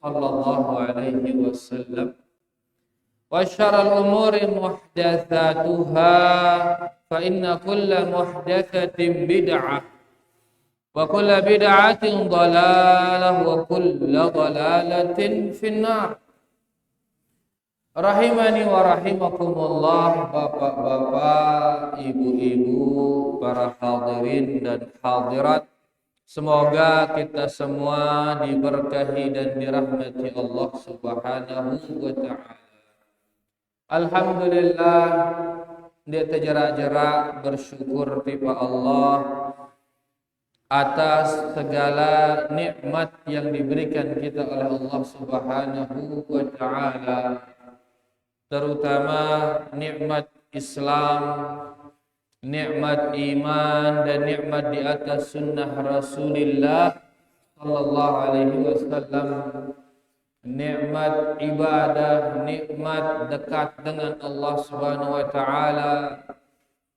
sallallahu alaihi wasallam. Wa syarrul umuri muhdatsatuha fa inna kulla muhdatsatin bid'ah wa kulla bid'atin dhalalah wa kulla dhalalatin finnar. Rahimani wa rahimakumullah, bapak-bapak, ibu-ibu, para hadirin dan hadirat. Semoga kita semua diberkahi dan dirahmati Allah Subhanahu wa ta'ala. Alhamdulillah, dia terjerak-jerak bersyukur kepada Allah atas segala nikmat yang diberikan kita oleh Allah Subhanahu wa ta'ala, terutama nikmat Islam, nikmat iman, dan nikmat di atas sunnah Rasulullah sallallahu alaihi wasallam, nikmat ibadah, nikmat dekat dengan Allah Subhanahu wa taala.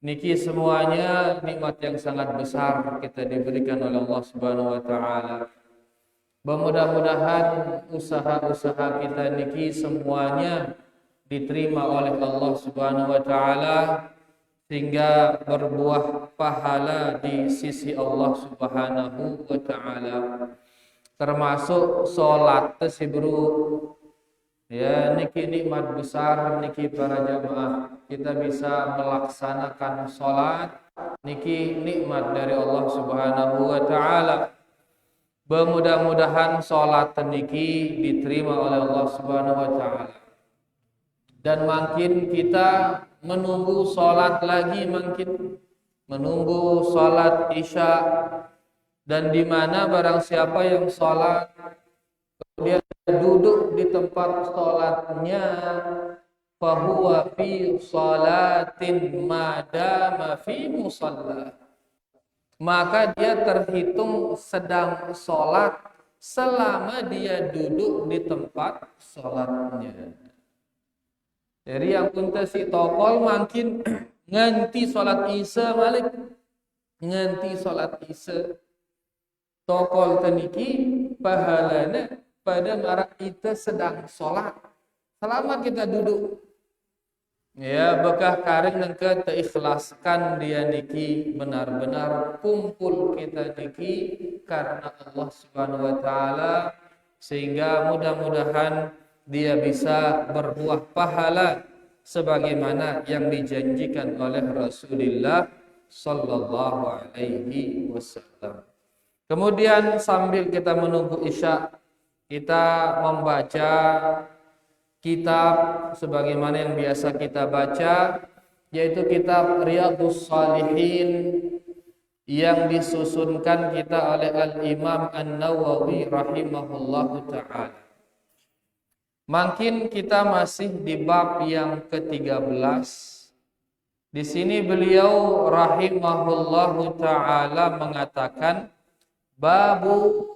Niki semuanya nikmat yang sangat besar kita diberikan oleh Allah Subhanahu wa taala. Mudah-mudahan usaha-usaha kita niki semuanya diterima oleh Allah Subhanahu wa taala sehingga berbuah pahala di sisi Allah Subhanahu wa taala. Termasuk salat bro. Ya, niki nikmat besar niki para jamaah. Kita bisa melaksanakan salat, niki nikmat dari Allah Subhanahu wa taala. Mudah-mudahan salat niki diterima oleh Allah Subhanahu wa taala. Dan makin kita menunggu salat lagi, makin menunggu salat Isya, dan di mana barang siapa yang salat dia duduk di tempat salatnya, fahuwa fi salatin madama fi musalla, maka dia terhitung sedang salat selama dia duduk di tempat salatnya. Jadi yang kunta si tokol makin nganti salat Isya malik, nganti salat Isya tokol teniki pahalana pada marak kita sedang salat selama kita duduk. Ya, bekah karing nengke teikhlaskan dia niki benar-benar kumpul kita niki karena Allah Subhanahu wa taala, sehingga mudah-mudahan dia bisa berbuah pahala sebagaimana yang dijanjikan oleh Rasulullah sallallahu alaihi wasallam. Kemudian sambil kita menunggu Isya, kita membaca kitab sebagaimana yang biasa kita baca, yaitu kitab Riyadhus Shalihin yang disusunkan kita oleh Al-Imam An-Nawawi rahimahullahu ta'ala. Makin kita masih di bab yang ke-13. Di sini beliau rahimahullahu ta'ala mengatakan babu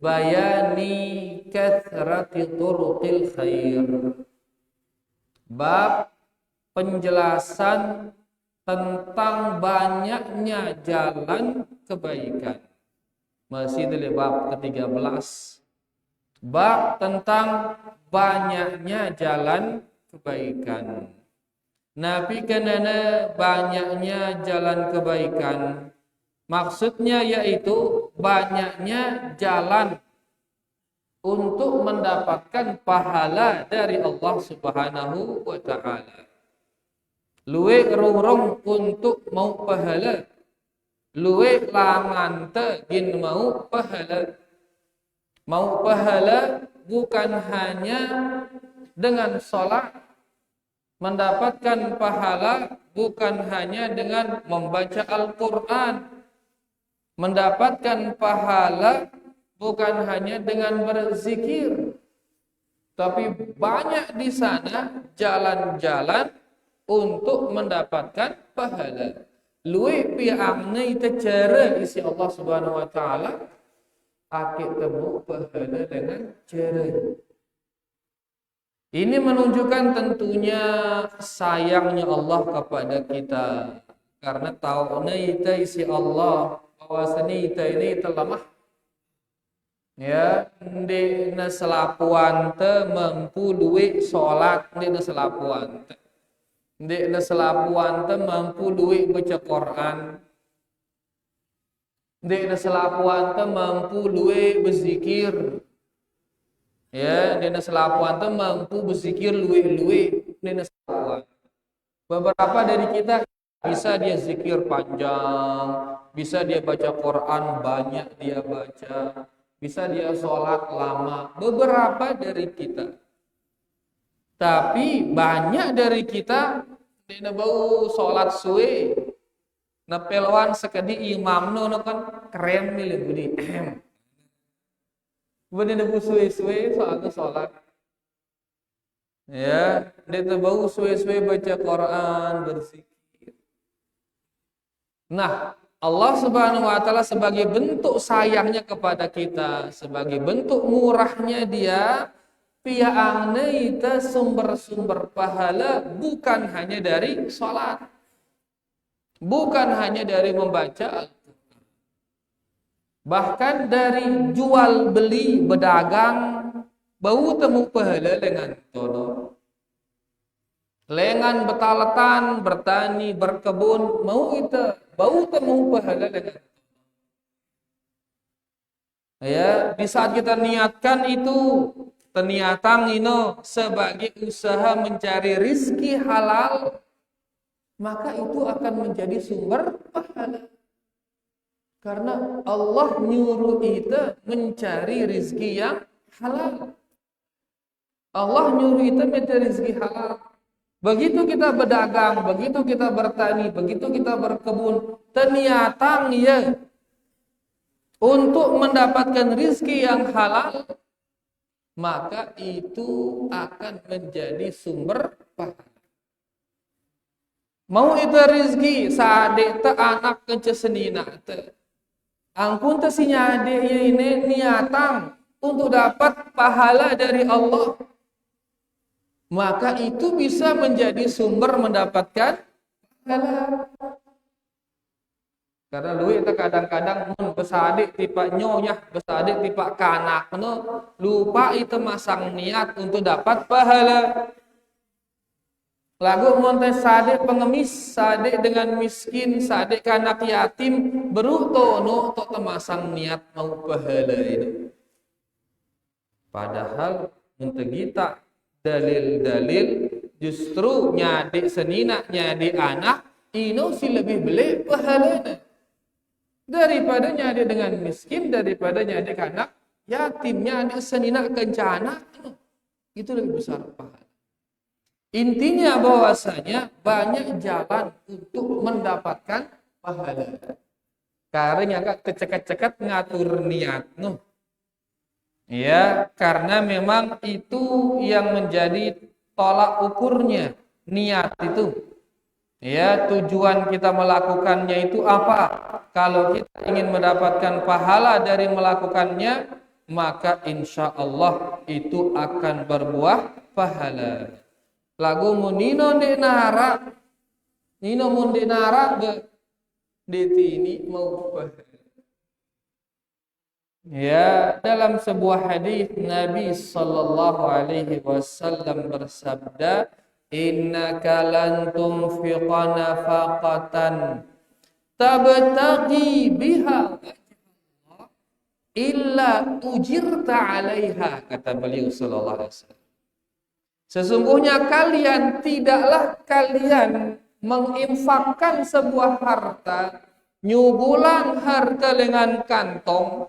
bayani kathrati turuqil khair. Bab penjelasan tentang banyaknya jalan kebaikan. Masih di bab ke-13. Bab tentang banyaknya jalan kebaikan. Nabi kenana banyaknya jalan kebaikan, maksudnya yaitu banyaknya jalan untuk mendapatkan pahala dari Allah Subhanahu wa ta'ala. Luwe rurung untuk mau pahala, luwe langante gin mau pahala. Mau pahala bukan hanya dengan sholat, mendapatkan pahala bukan hanya dengan membaca Al-Quran, mendapatkan pahala bukan hanya dengan berzikir, tapi banyak di sana jalan-jalan untuk mendapatkan pahala. Luwe piangna ita cara isi Allah Subhanahu wa taala akik temu pahala dengan cara. Ini menunjukkan tentunya sayangnya Allah kepada kita, karena tahu ita isi Allah bahwasanya ita ini telah lemah. Ya, ndekna selapuan teu mampu duit salat, ndekna selapuan teu. Ndekna selapuan teu mampu duit baca Quran. Ndekna selapuan teu mampu duit berzikir. Ya, ndekna selapuan teu mampu berzikir luwih-luwih, ndekna selapuan. Beberapa dari kita bisa dia zikir panjang, bisa dia baca Quran banyak dia baca, bisa dia sholat lama. Beberapa dari kita. Tapi banyak dari kita dina bau sholat suwe. Napelwan sekadi imam no kan keren milih budi. Budi nebu suwe-suwe soalnya sholat. Ya, dia bau suwe-suwe baca Quran, berzikir. Nah, Allah Subhanahu wa taala sebagai bentuk sayangnya kepada kita, sebagai bentuk murahnya Dia, piangna ita sumber-sumber pahala bukan hanya dari salat. Bukan hanya dari membaca, bahkan dari jual beli berdagang bau temu pahala dengan tono. Lengan betaletan, bertani, berkebun, mau itu bau temu pahala dengan. Ya, di saat kita niatkan itu, terniatang ino sebagai usaha mencari rizki halal, maka itu akan menjadi sumber pahala. Karena Allah nyuruh kita mencari rizki yang halal. Allah nyuruh kita mencari rizki halal. Begitu kita berdagang, begitu kita bertani, begitu kita berkebun, terniatang ya untuk mendapatkan rizki yang halal, maka itu akan menjadi sumber pahala. Mau itu rizki sadek te anak kece senina te. Angkun te si nyade ini niatang untuk dapat pahala dari Allah. Maka itu bisa menjadi sumber mendapatkan pahala. Karena lu itu kadang-kadang mun besadik tipe nyonya, besadik tipe kanak, lupa itu masang niat untuk dapat pahala. Lagu montes sadek pengemis, sadek dengan miskin, sadek anak yatim, berutono untuk temasang niat mau pahala itu. Padahal untuk kita dalil-dalil justru nyadik senina, nyadik anak, ino si lebih beli pahalanya. Daripada nyadik dengan miskin, daripada nyadik anak yatim, nyadik senina kencana, itu lebih besar pahala. Intinya bahwasanya banyak jalan untuk mendapatkan pahala. Karena kak keceket-ceket ngatur niat, ya, karena memang itu yang menjadi tolak ukurnya niat itu. Ya, tujuan kita melakukannya itu apa? Kalau kita ingin mendapatkan pahala dari melakukannya, maka insya Allah itu akan berbuah pahala. Lagu munino de nara, nino mun de nara be detini mau pahala. Ya, dalam sebuah hadis Nabi sallallahu alaihi wasallam bersabda, innaka lan tunfiqa nafaqatan tabtaghi biha illa ujirta 'alaiha, kata beliau sallallahu alaihi wasallam. Sesungguhnya tidaklah kalian menginfakkan sebuah harta, nyugulan harta dengan kantong.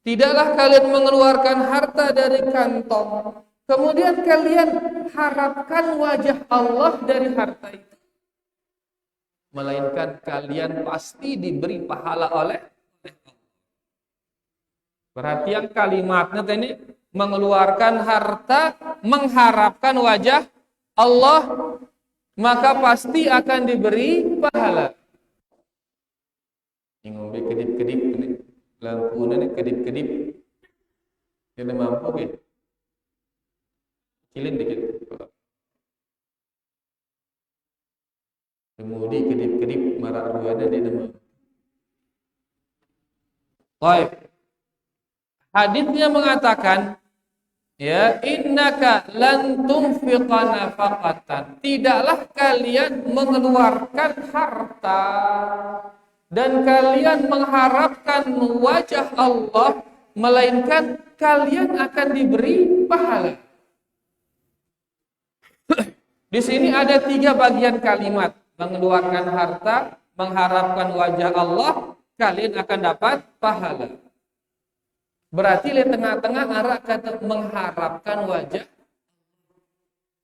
Tidaklah kalian mengeluarkan harta dari kantong, kemudian kalian harapkan wajah Allah dari harta itu. Melainkan kalian pasti diberi pahala oleh Allah. Berarti yang kalimatnya ini mengeluarkan harta, mengharapkan wajah Allah, maka pasti akan diberi pahala. Ini ngombe kedip-kedip ini. Lampu ini kedip-kedip. Kita mampu ke? Kecilin dikit. Kemudian kedip-kedip marak ruana dia nama. Baik. Hadisnya mengatakan, ya, innaka lan tunfiqa nafaqatan. Tidaklah kalian mengeluarkan harta dan kalian mengharapkan wajah Allah, melainkan kalian akan diberi pahala. Di sini ada 3 bagian kalimat. Mengeluarkan harta, mengharapkan wajah Allah, kalian akan dapat pahala. Berarti di tengah-tengah arah kata mengharapkan wajah.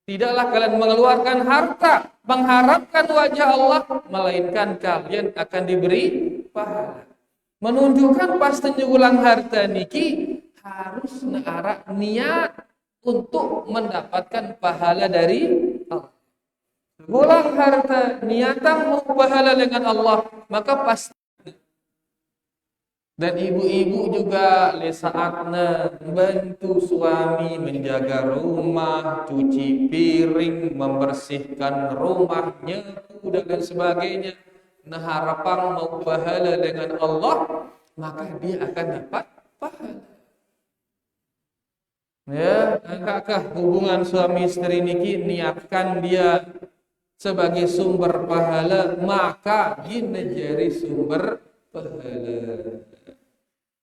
Tidaklah kalian mengeluarkan harta, mengharapkan wajah Allah, melainkan kalian akan diberi pahala. Menunjukkan pas ulang harta niki harus arah niat untuk mendapatkan pahala dari Allah. Ulang harta niatan mau pahala dengan Allah, maka pasti. Dan ibu-ibu juga saatnya bantu suami menjaga rumah, cuci piring, membersihkan rumahnya, dan sebagainya. Nah, harapan mau pahala dengan Allah, maka dia akan dapat pahala. Ya, apakah hubungan suami istri niki niatkan dia sebagai sumber pahala, maka dia jadi sumber pahala.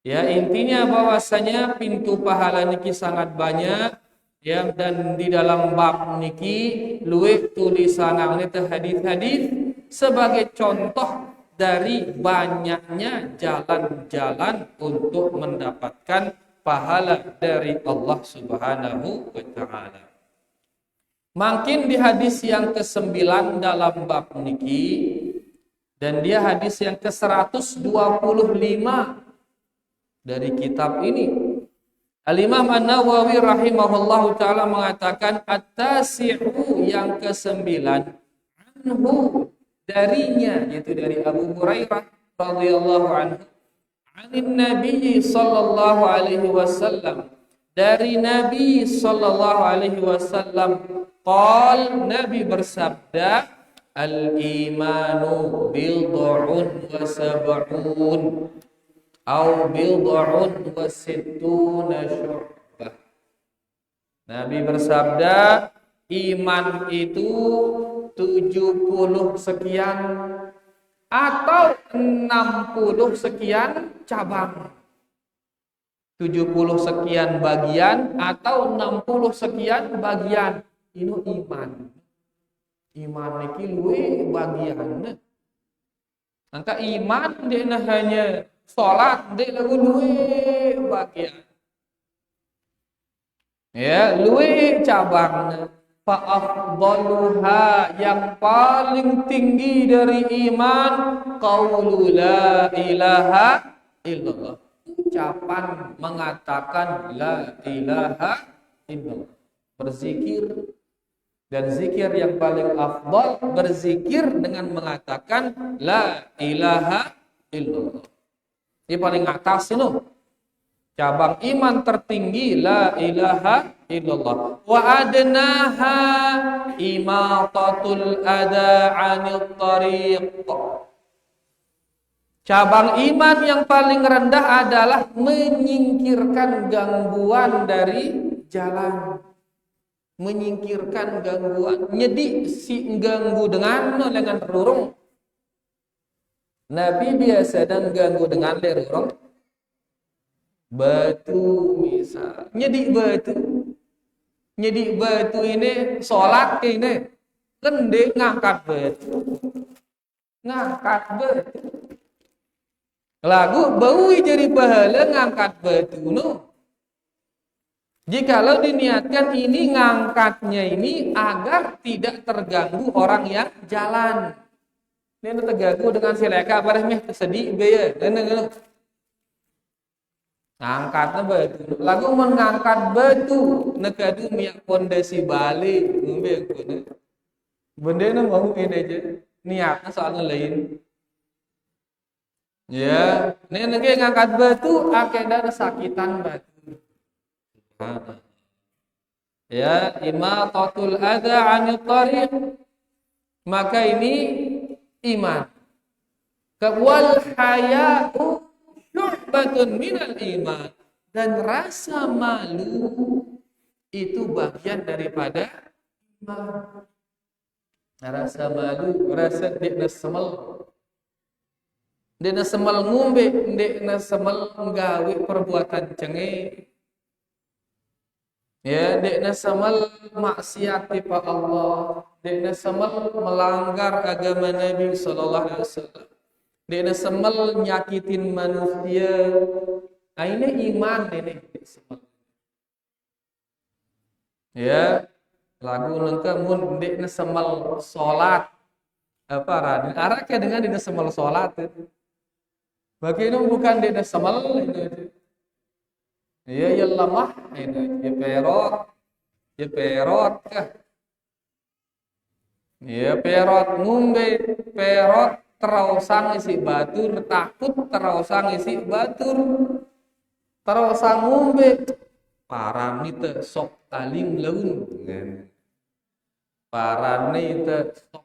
Ya, intinya bahwasanya pintu pahala niki sangat banyak, ya, dan di dalam bab niki luwih tulisan ini hadis-hadis sebagai contoh dari banyaknya jalan-jalan untuk mendapatkan pahala dari Allah Subhanahu wa taala. Makin di hadis yang ke-9 dalam bab niki, dan dia hadis yang ke-125 dari kitab ini. Al-Imam An-Nawawi rahimahullahu taala mengatakan at-tasi'u yang ke-9 anhu darinya, yaitu dari Abu Hurairah radhiyallahu anhu, anin Nabi sallallahu alaihi wasallam, dari Nabi sallallahu alaihi wasallam, Nabi bersabda, al-imanu bid'un wa sab'un au bid'un wa sittuna syu'bah. Nabi bersabda, iman itu 70 sekian atau 60 sekian cabang. 70 sekian bagian atau 60 sekian bagian. Ini iman. Iman niki luwe bagianna. Angka iman dia hanya salat dia lagu luwe bagian. Ya, luwe cabangna. Fa afdaluha, yang paling tinggi dari iman, qaulu la ilaha illallah. Ucapan mengatakan la ilaha illallah. Berzikir, dan zikir yang paling afdal berzikir dengan mengatakan la ilaha illallah. Ini paling atas itu. Cabang iman tertinggi la ilaha illallah. Wa adnaha imatatul adha 'anil tariq. Cabang iman yang paling rendah adalah menyingkirkan gangguan dari jalan. Menyingkirkan gangguan. Jadi si ganggu dengan rurung. Nabi biasa dan ganggu dengan rurung. Batu misal. Nyedi batu ini sholat ini. Kendek ngangkat batu. Lagu bau jadi pahala ngangkat batu no. Jikalau diniatkan ini ngangkatnya ini agar tidak terganggu orang yang jalan. Ini terganggu dengan sileka pada meh sedih baya. Ngangkatnya batu. Lagu mengangkat batu negadu miak pondasi balik ngombe kono. Benda mau ini aja. Niatnya soalnya lain. Ya, ini ngangkat batu akhirnya sakitan batu. Ya, imatatul adha 'anil tariq, maka ini iman. Wal haya'u syu'batun minal iman, Dan rasa malu itu bagian daripada iman. Rasa malu, rasa dekna semel. Dekna semel ngombe, dekna semel nggawe perbuatan cengeng. Ya, dekna semel maksiat kepada Allah, dekna semel melanggar agama Nabi sallallahu alaihi wasallam. Dekna semel nyakitin manusia. Nah, ini iman ini semel. Ya, lagu lengkap mun dekna semel salat apa radin araknya dengan dekna semel salat itu. Bagi itu bukan dekna semel itu. Ya lemah ini, ya perot kah? Ya perot ngumbe, perot terosang isi batur, takut terosang isi batur, terosang ngumbe, parani te sok talim laun, parani te sok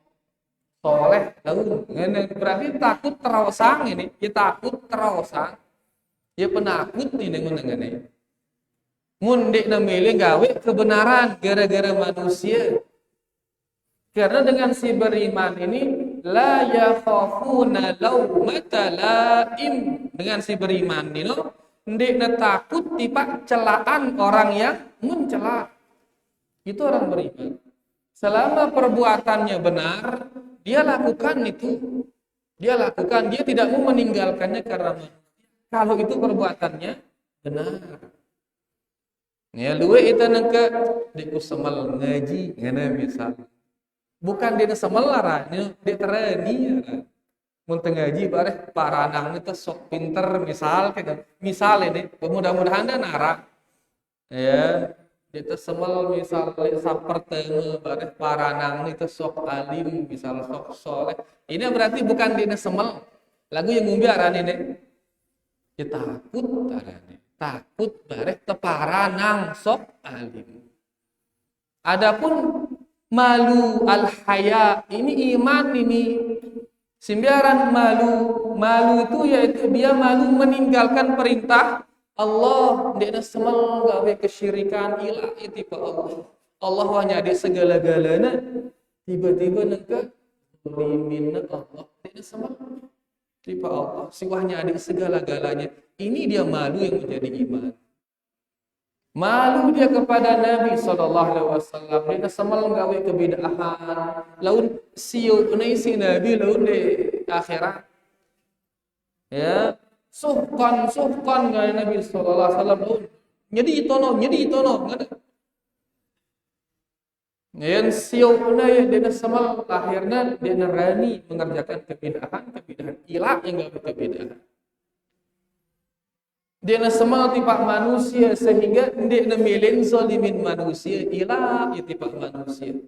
soleh laun, berarti takut terosang ini, ya takut terosang, ya penakut ini mengenai. Mundik namanya gawe kebenaran gara-gara manusia. Karena dengan si beriman ini la yakhafuna laumata laim. Dengan si beriman ini ndik takut tipak celaan orang yang mencela. Itu orang beriman. Selama perbuatannya benar, dia lakukan itu. Dia lakukan, dia tidak mau meninggalkannya karena kalau itu perbuatannya benar. Ya luwe itu nangka diku semal ngaji ngana misal. Bukan dia semal lara, dia terani ya. Mun ngaji bareh para anak itu sok pinter misal kayak misal ini mudah-mudahan dan nara. Ya, dia semal misal sapertenge bareh para anak itu sok alim misal sok soleh. Ini berarti bukan dia semal. Lagu yang ngumbi aran ini. Dia takut arane. Takut bareh teparanang sok alim. Adapun malu al-haya ini iman ini sembiaran malu itu yaitu dia malu meninggalkan perintah Allah, dia semal gawe kesyirikan ilah itu Allah. Allah hanya di segala-galanya tiba-tiba nengke limin Allah dia semal tipe Allah siwahnya di segala-galanya. Ini dia malu yang menjadi iman. Malu dia kepada Nabi SAW. Dia semal gawe kebidahan. Laun siu si Nabi laun di akhirat. Ya, suhkan gaya Nabi SAW laun. Jadi itono. Yang siu dia semal akhirnya dia nerani mengerjakan kebidahan ilah yang gawe kebidahan. Dia semal tipak manusia sehingga dia milih zalimin manusia ilah tipak manusia.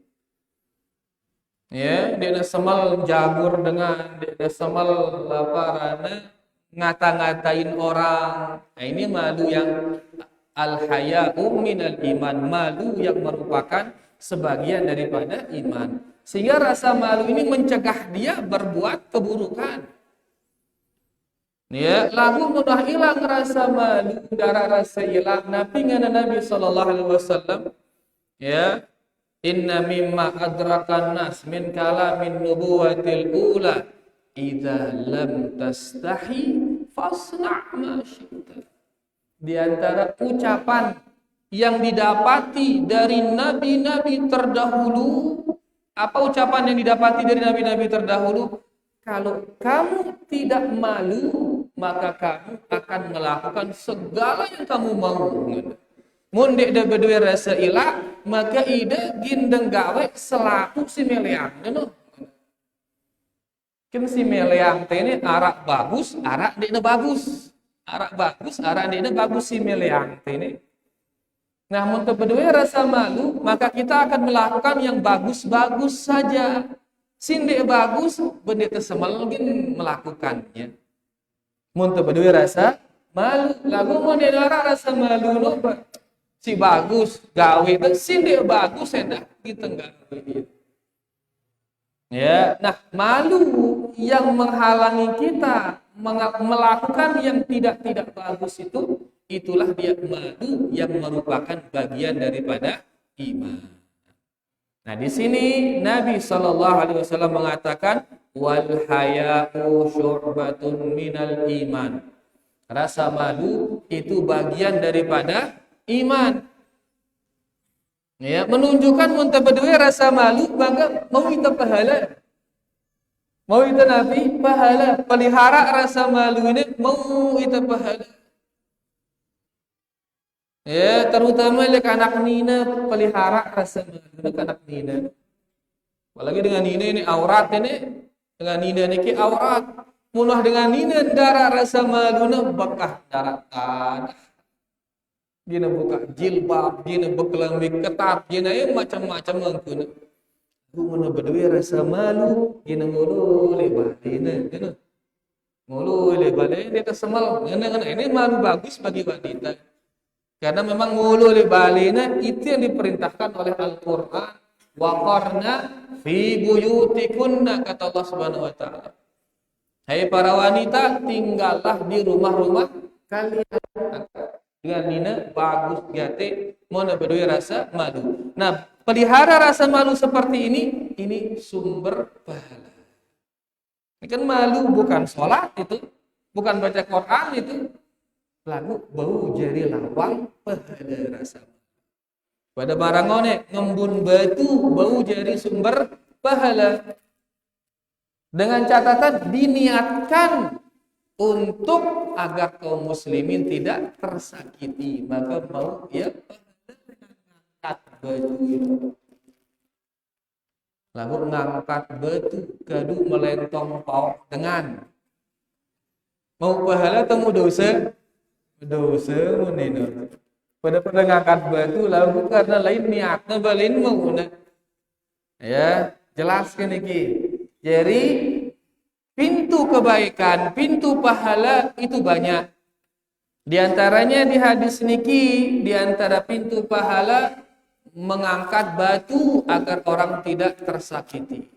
Ya, dia semal jagur dengan dia semal laparana ngata-ngatain orang. Nah, ini malu yang al-haya'u minal iman, malu yang merupakan sebagian daripada iman. Sehingga rasa malu ini mencegah dia berbuat keburukan. Ya, lagu mudah hilang rasa malu, darah rasa hilang. Nabi sallallahu alaihi wasallam, ya, inna mimma adrakan nas min kalamin nubuwatil ula, idza lam tastahi fasna' ma syi'ta. Di antara ucapan yang didapati dari nabi-nabi terdahulu, apa ucapan yang didapati dari nabi-nabi terdahulu? Kalau kamu tidak malu, maka kamu akan melakukan segala yang kamu mau. Mun dek da berdua rasa ilah, maka ida gindeng gawe selaku si meleang. Kan si meleang ini arak bagus, arak dekna bagus. Arak bagus, arak dekna bagus si meleang ini. Nah, mun berdua rasa malu, maka kita akan melakukan yang bagus-bagus saja. Sindek bagus, benda tersemal mungkin melakukannya. Muntah berdua rasa malu, lagu mau dilarang rasa malu loba. Si bagus gawe itu sindek bagus enak gitu enggak. Ya, nah malu yang menghalangi kita melakukan yang tidak bagus itu itulah dia malu yang merupakan bagian daripada iman. Nah, di sini Nabi SAW mengatakan wal haya'u syu'batun minal iman. Rasa malu itu bagian daripada iman. Ya, menunjukkan muntah berdua rasa malu, maka mau kita pahala. Mau kita Nabi pahala, pelihara rasa malu ini mau kita pahala. Ya, terutama oleh anak Nina pelihara rasa malu anak Nina. Apalagi dengan Nina ini aurat ini, dengan Nina ini aurat. Munah dengan Nina darah rasa malu na bakah darah tanah. Gina buka jilbab, gina berkelambi ketat, gina macam-macam mangkuna. Guna berdua rasa malu, gina mulu lebalina, gina mulu lebalina dia tersemal. Ini malu bagus bagi wanita. Karena memang mulu lebalina itu yang diperintahkan oleh Al-Quran. Waqarna fi buyutikunna, kata Allah Subhanahu Wa Taala. Hai para wanita, tinggallah di rumah-rumah kalian. Dengan Nina bagus gate, mana berdua rasa malu. Nah, pelihara rasa malu seperti ini sumber pahala. Ini kan malu bukan sholat itu, bukan baca Quran itu. Lalu bau jari lawang pahala rasa. Pada barang ngone ngembun batu bau jari sumber pahala. Dengan catatan diniatkan untuk agar kaum muslimin tidak tersakiti, maka mau ya ngangkat batu itu. Lalu ngangkat batu kadu melentong pau dengan mau pahala atau mau dosa? Dosa menino. Pada ngangkat batu lalu karena lain niatnya balin mau ya jelaskan iki. Jadi pintu kebaikan, pintu pahala itu banyak. Di antaranya di hadis niki, di antara pintu pahala mengangkat batu agar orang tidak tersakiti.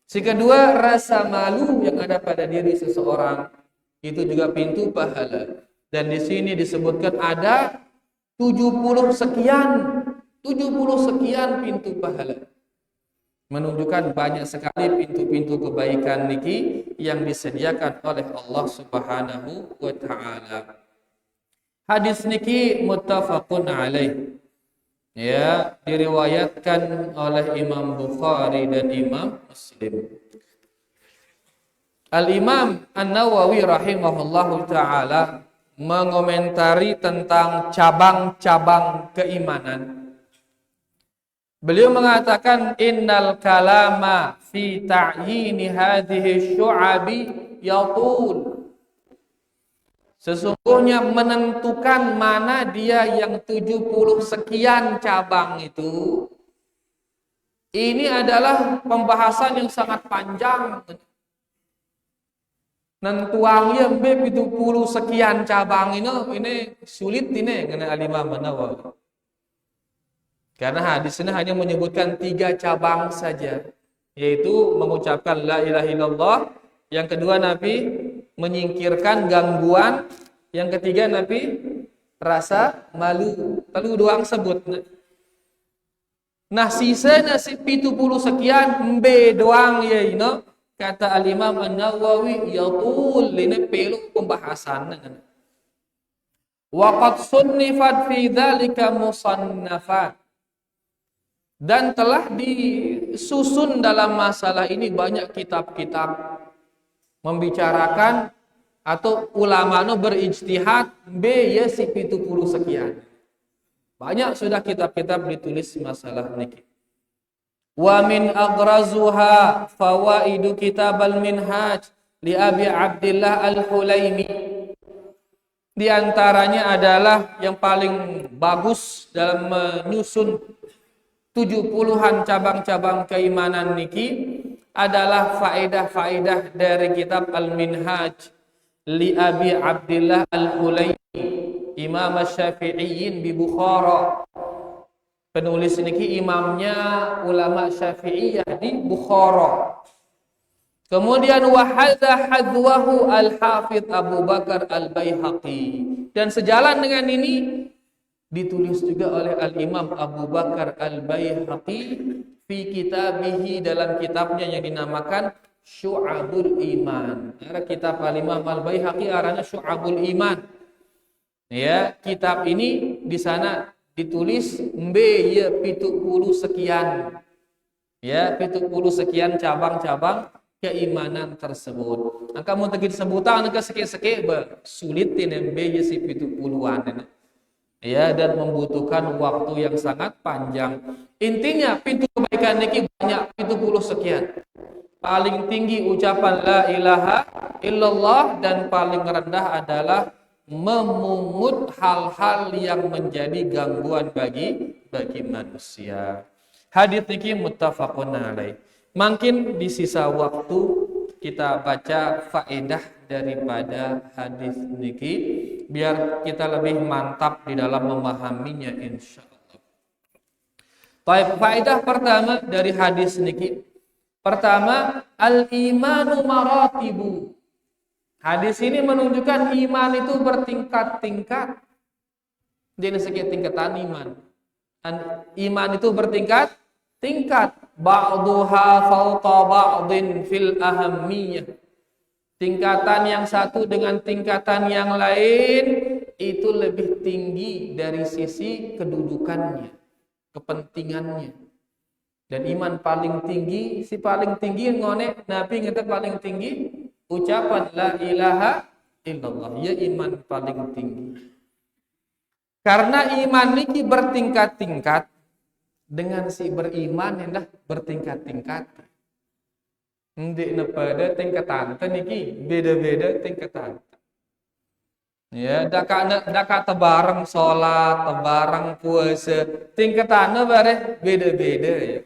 Si kedua, rasa malu yang ada pada diri seseorang itu juga pintu pahala. Dan di sini disebutkan ada 70 sekian pintu pahala. Menunjukkan banyak sekali pintu-pintu kebaikan niki yang disediakan oleh Allah Subhanahu wa taala. Hadis niki muttafaqun alaih. Ya, diriwayatkan oleh Imam Bukhari dan Imam Muslim. Al-Imam An-Nawawi rahimahullahu taala mengomentari tentang cabang-cabang keimanan. Beliau mengatakan innal kalama fi ta'yini hadhihi syu'abi yatul. Sesungguhnya menentukan mana dia yang 70 sekian cabang itu, ini adalah pembahasan yang sangat panjang. Nentuangnya 70 sekian cabang ini sulit ini kena Al-Imam An-Nawawi. Karena hadis ini hanya menyebutkan 3 cabang saja, yaitu mengucapkan la ilaha illallah, yang kedua Nabi menyingkirkan gangguan, yang ketiga Nabi rasa malu. Lalu doang sebut. Nah, sisanya 70 sekian mbe doang ya kata Al-Imam An-Nawawi yatul, ini perlu pembahasan. Wa qad sunnifat fi dzalika musannafat. Dan telah disusun dalam masalah ini banyak kitab-kitab membicarakan atau ulama berijtihad ya 70 sekian. Banyak sudah kitab-kitab ditulis masalah niki. Wa min aghrazuha fawaidu kitab al-minhaj li Abi Abdillah al-Hulaimi. Di antaranya adalah yang paling bagus dalam menyusun 70-an cabang-cabang keimanan niki adalah faedah-faedah dari kitab Al-Minhaj li Abi Abdillah Al-Hulaimi, Imam Syafi'iyyin bi Bukhara. Penulis niki imamnya ulama Syafi'iyah di Bukhara. Kemudian wa hadza hadwahu Al-Hafidz Abu Bakar Al-Baihaqi. Dan sejalan dengan ini ditulis juga oleh Al-Imam Abu Bakar Al-Baihaqi fi kitabihi, dalam kitabnya yang dinamakan Syu'abul Iman. Ada kitab Al-Imam Al-Baihaqi arahnya Syu'abul Iman. Ya, kitab ini di sana ditulis ya 70 sekian. Ya, 70 sekian cabang-cabang keimanan tersebut. Angka mau tegit sebutan angka seke-seke sulit ini ya si 70-an. Ya, dan membutuhkan waktu yang sangat panjang. Intinya pintu kebaikan ini banyak 70 sekian. Paling tinggi ucapan la ilaha illallah, dan paling rendah adalah memungut hal-hal yang menjadi gangguan bagi manusia. Hadits niki muttafaqun alaih. Makin di sisa waktu kita baca faedah daripada hadis niki biar kita lebih mantap di dalam memahaminya insyaallah. Baik, faedah pertama dari hadis niki. Pertama, al-imanu maratibu. Hadis ini menunjukkan iman itu bertingkat-tingkat. Jadi sekian tingkatan iman. Dan iman itu bertingkat-tingkat. Ba'duha fawqa ba'din fil ahammiyah. Tingkatan yang satu dengan tingkatan yang lain itu lebih tinggi dari sisi kedudukannya, kepentingannya. Dan iman paling tinggi, si paling tinggi ngone Nabi ngata paling tinggi ucapan la ilaha illallah, ya iman paling tinggi. Karena iman niki bertingkat-tingkat, dengan si beriman hendak bertingkat-tingkat. Ndik pada tingkatan niki beda-beda tingkatan. Ya, daka tebareng salat, tebareng puasa, tingkatannya bare beda-beda ya.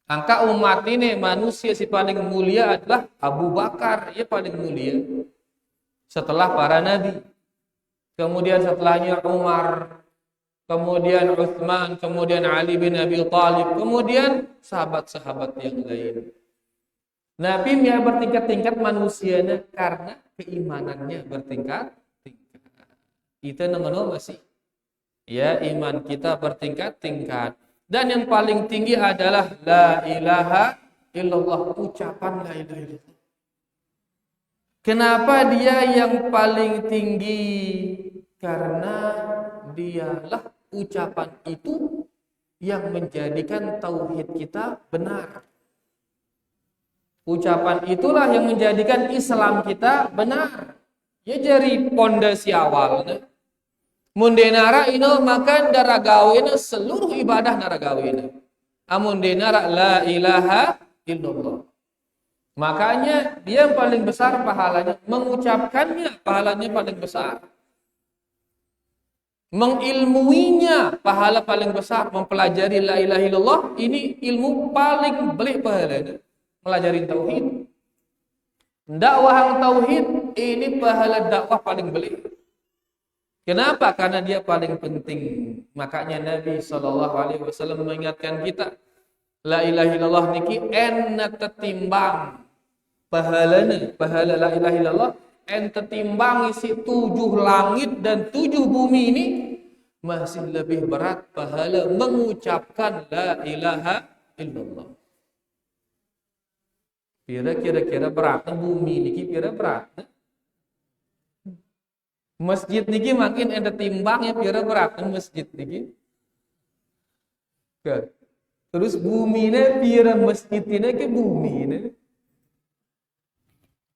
Angka umat ini manusia si paling mulia adalah Abu Bakar, ia paling mulia setelah para nabi. Kemudian setelahnya Umar, kemudian Utsman, kemudian Ali bin Abi Thalib, kemudian sahabat-sahabat yang lain. Nabi yang bertingkat-tingkat manusianya karena keimanannya bertingkat-tingkat. Itu namanya masih ya, iman kita bertingkat-tingkat. Dan yang paling tinggi adalah la ilaha illallah, ucapan la ilaha illallah. Kenapa dia yang paling tinggi? Karena dialah ucapan itu yang menjadikan tauhid kita benar. Ucapan itulah yang menjadikan Islam kita benar. Ya jadi pondasi awalnya. Mundenara ino makan daragawina seluruh ibadah daragawina. Amun denara la ilaha illallah. Makanya dia yang paling besar pahalanya, mengucapkannya pahalanya paling besar. Mengilmuinya pahala paling besar, mempelajari la ilaha illallah ini ilmu paling belik pahalanya. Melajarin tauhid. Dakwah tauhid ini pahala dakwah paling belik. Kenapa? Karena dia paling penting. Makanya Nabi SAW mengingatkan kita, la ilaha illallah niki ena tetimbang pahalanya, pahala la ilaha illallah ena tetimbang isi 7 langit dan 7 bumi ini masih lebih berat pahala mengucapkan la ilaha illallah. Kira-kira berat bumi niki kira berat. Masjid niki makin ada timbangnya pira berat masjid niki. Terus bumi ne pira masjid ini ke bumi ne.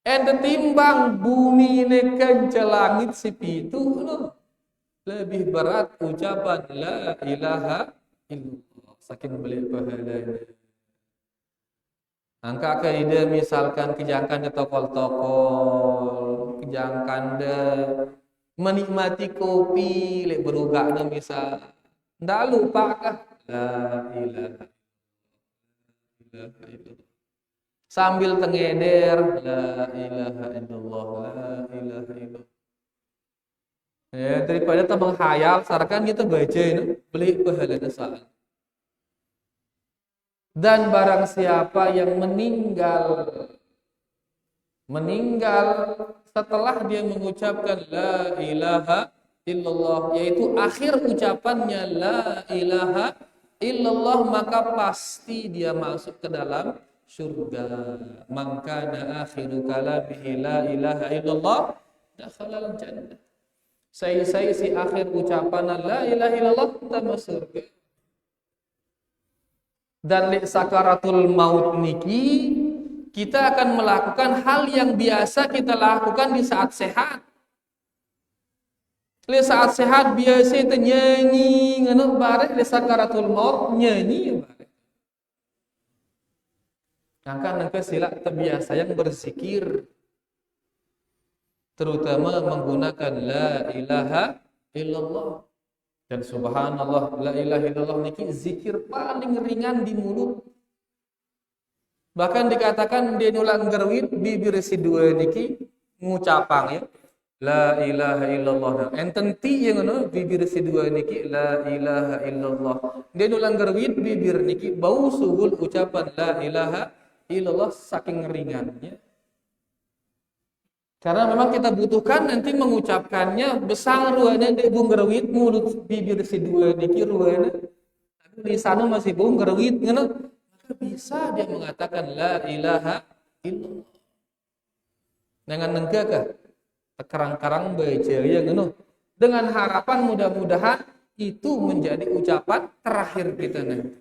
Ada timbang bumi ne kanca langit sepitu no. Lebih berat ucapan la ilaha illallah. Saking beli pahalanya. Angka kaida misalkan kejangkan de tokol-tokol, kejangkan de menikmati kopi lek berugakna misal ndak lupa kah la ilaha illallah sambil tengeder la ilaha illallah la ilaha illallah ya, daripada kita menghayal sarkan kita baca ini beli pahala saat. Dan barang siapa yang meninggal meninggal setelah dia mengucapkan la ilaha illallah, yaitu akhir ucapannya la ilaha illallah, maka pasti dia masuk ke dalam surga. Man kana akhiru kalamihi la ilaha illallah dakhalal jannah. Saya si akhir ucapan la ilaha illallah kita masuk surga. Dan li sakaratul maut niki kita akan melakukan hal yang biasa kita lakukan di saat sehat. Li saat sehat biasa itu nyanyi ngono bareng li sakaratul maut nyanyi bareng. Angka sila terbiasa yang berzikir, terutama menggunakan la ilaha illallah. Dan subhanallah, la ilaha illallah niki zikir paling ringan di mulut. Bahkan dikatakan dia nulang gerwit bibir si dua niki ngucapang ya. La ilaha illallah. Enten ti yang ngono bibir si dua niki la ilaha illallah. Dia nulang gerwit bibir niki bau suhul ucapan la ilaha illallah saking ringannya. Karena memang kita butuhkan nanti mengucapkannya besar ruana di bung gerwit mulut bibir si dua niki ruana. Di sana masih bung gerwit ngono. Maka bisa dia mengatakan la ilaha illallah. Dengan nenggakah kerang-kerang baca yang ngono. Dengan harapan mudah-mudahan itu menjadi ucapan terakhir kita nanti.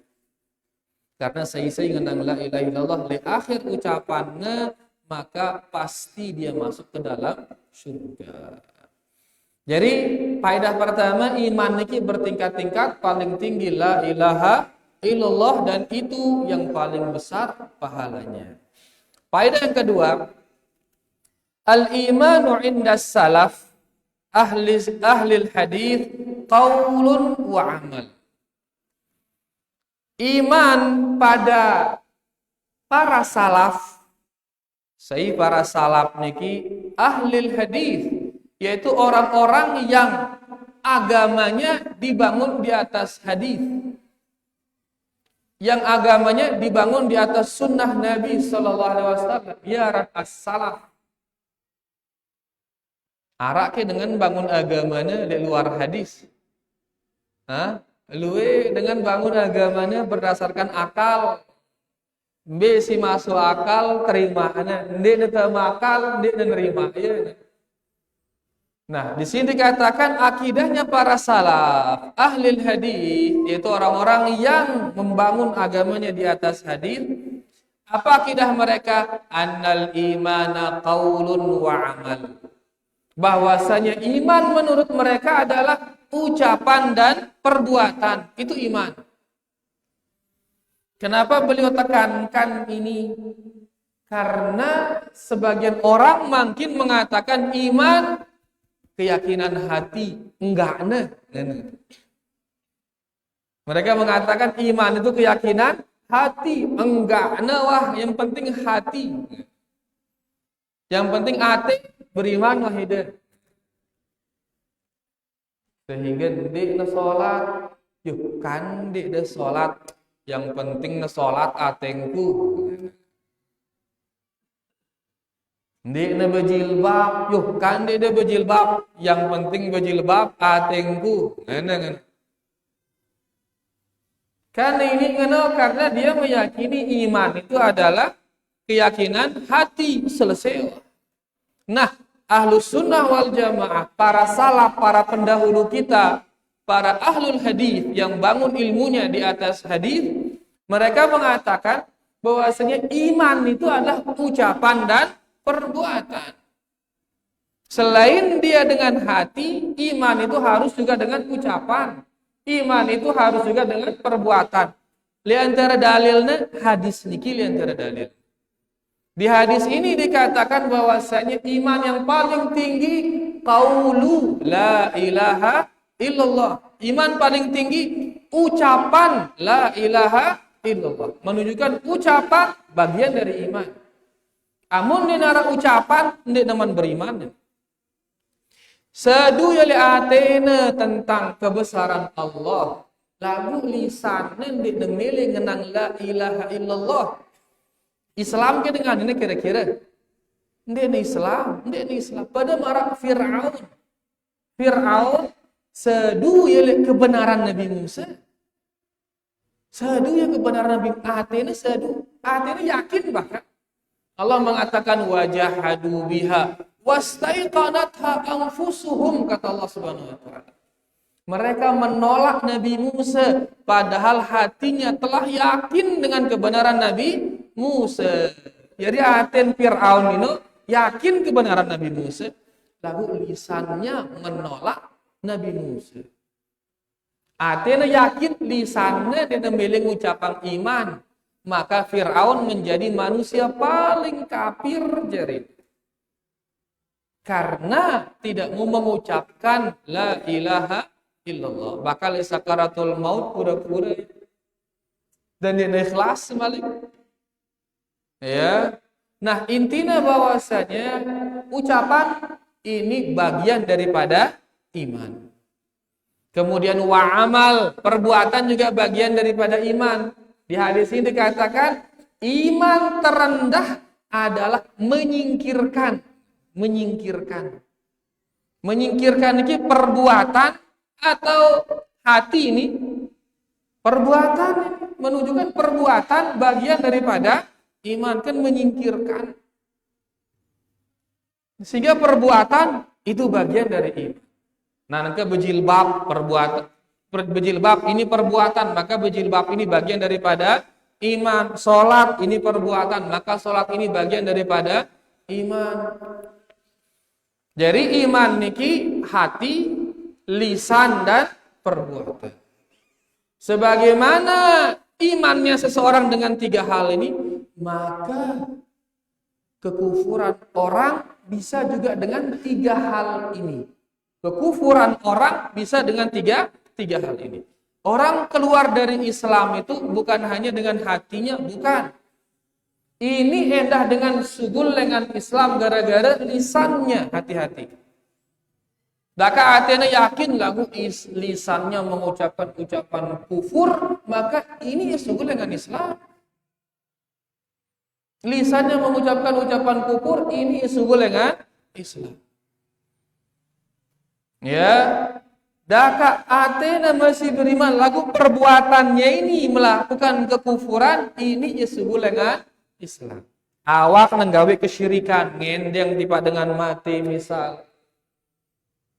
Karena saya ngenang la ilaha illallah di akhir ucapannya, maka pasti dia masuk ke dalam surga. Jadi faedah pertama, iman niki bertingkat-tingkat, paling tinggi la ilaha illallah dan itu yang paling besar pahalanya. Faedah yang kedua, al-imanu 'inda salaf ahli hadis qaulun wa amal. Iman pada para salaf, para salaf niki ahli hadis, yaitu orang-orang yang agamanya dibangun di atas hadis, yang agamanya dibangun di atas sunnah Nabi sallallahu alaihi wasallam, biaran as-salaf. Arak ke dengan bangun agamanya di luar hadis. Luwe dengan bangun agamanya berdasarkan akal. B si masuk akal terima, ndek terima akal, ndek nerima. Ya. Nah, di sini dikatakan akidahnya para salaf, ahli hadis, yaitu orang-orang yang membangun agamanya di atas hadis. Apa akidah mereka? Annal imana qaulun wa amal. Bahwasanya iman menurut mereka adalah ucapan dan perbuatan. Itu iman. Kenapa beliau tekankan ini? Karena sebagian orang makin mengatakan iman keyakinan hati, enggak nah. Mereka mengatakan iman itu keyakinan hati, enggak nah wah, yang penting hati. Yang penting hati beriman wahidah. Sehingga dik na salat, yuk kan dik na salat, yang penting na salat atengku. Dik na berjilbab, yuk kan dik na berjilbab, yang penting berjilbab atengku. Karena ini karena dia meyakini iman itu adalah keyakinan hati, selesai. Nah, Ahlus Sunnah wal Jamaah, para salaf, para pendahulu kita, para ahlul hadis yang bangun ilmunya di atas hadis, mereka mengatakan bahwasanya iman itu adalah ucapan dan perbuatan. Selain dia dengan hati, iman itu harus juga dengan ucapan. Iman itu harus juga dengan perbuatan. Li antara dalilnya hadis niki li antara dalil. Di hadis ini dikatakan bahwasanya iman yang paling tinggi qaulu la ilaha illallah. Iman paling tinggi ucapan la ilaha illallah. Menunjukkan ucapan bagian dari iman. Amun dinara ucapan ndik neman beriman. Seduya li atena tentang kebesaran Allah. Lagu lisannya ndik demili ngenang la ilaha illallah. Islam ke dengan ini kira-kira Ndek ni Islam. Pada marah Fir'aun sedu yelek kebenaran Nabi Musa. Sedu ya kebenaran Nabi Atena sedu. Atena yakin bahkan. Allah mengatakan wajahadu biha wastaiqanatha anfusuhum, kata Allah Subhanahu wa taala. Mereka menolak Nabi Musa padahal hatinya telah yakin dengan kebenaran Nabi Musa. Jadi Aten Fir'aun ini yakin kebenaran Nabi Musa, lalu lisannya menolak Nabi Musa. Aten yakin lisannya dia memilih ucapan iman, maka Fir'aun menjadi manusia paling kafir jadi. Karena tidak mau mengucapkan la ilaha illallah. Bakal sakaratul maut pura-pura dan dia ikhlas malik. Ya. Nah, intinya bahwasanya ucapan ini bagian daripada iman. Kemudian wa amal, perbuatan juga bagian daripada iman. Di hadis ini dikatakan iman terendah adalah menyingkirkan. Menyingkirkan ini perbuatan atau hati ini. Perbuatan menunjukkan perbuatan bagian daripada iman, kan menyingkirkan. Sehingga perbuatan itu bagian dari iman. Nah, nanti berjilbab perbuatan, berjilbab ini perbuatan, maka berjilbab ini bagian daripada iman. Salat ini perbuatan, maka salat ini bagian daripada iman. Jadi iman niki hati, lisan dan perbuatan. Sebagaimana imannya seseorang dengan tiga hal ini, maka kekufuran orang bisa juga dengan tiga hal ini. Kekufuran orang bisa dengan tiga hal ini. Orang keluar dari Islam itu bukan hanya dengan hatinya, bukan. Ini hendak dengan sugul dengan Islam gara-gara lisannya, hati-hati. Daka hatinya yakin lagu lisannya mengucapkan ucapan kufur, maka ini sugul dengan Islam. Lisannya mengucapkan ucapan kufur, ini sugul dengan Islam. Ya, daka atena masih beriman, lagu perbuatannya ini melakukan kekufuran, ini sugul dengan Islam. Awak nenggawe kesyirikan, ngendeng tiba dengan mati misal.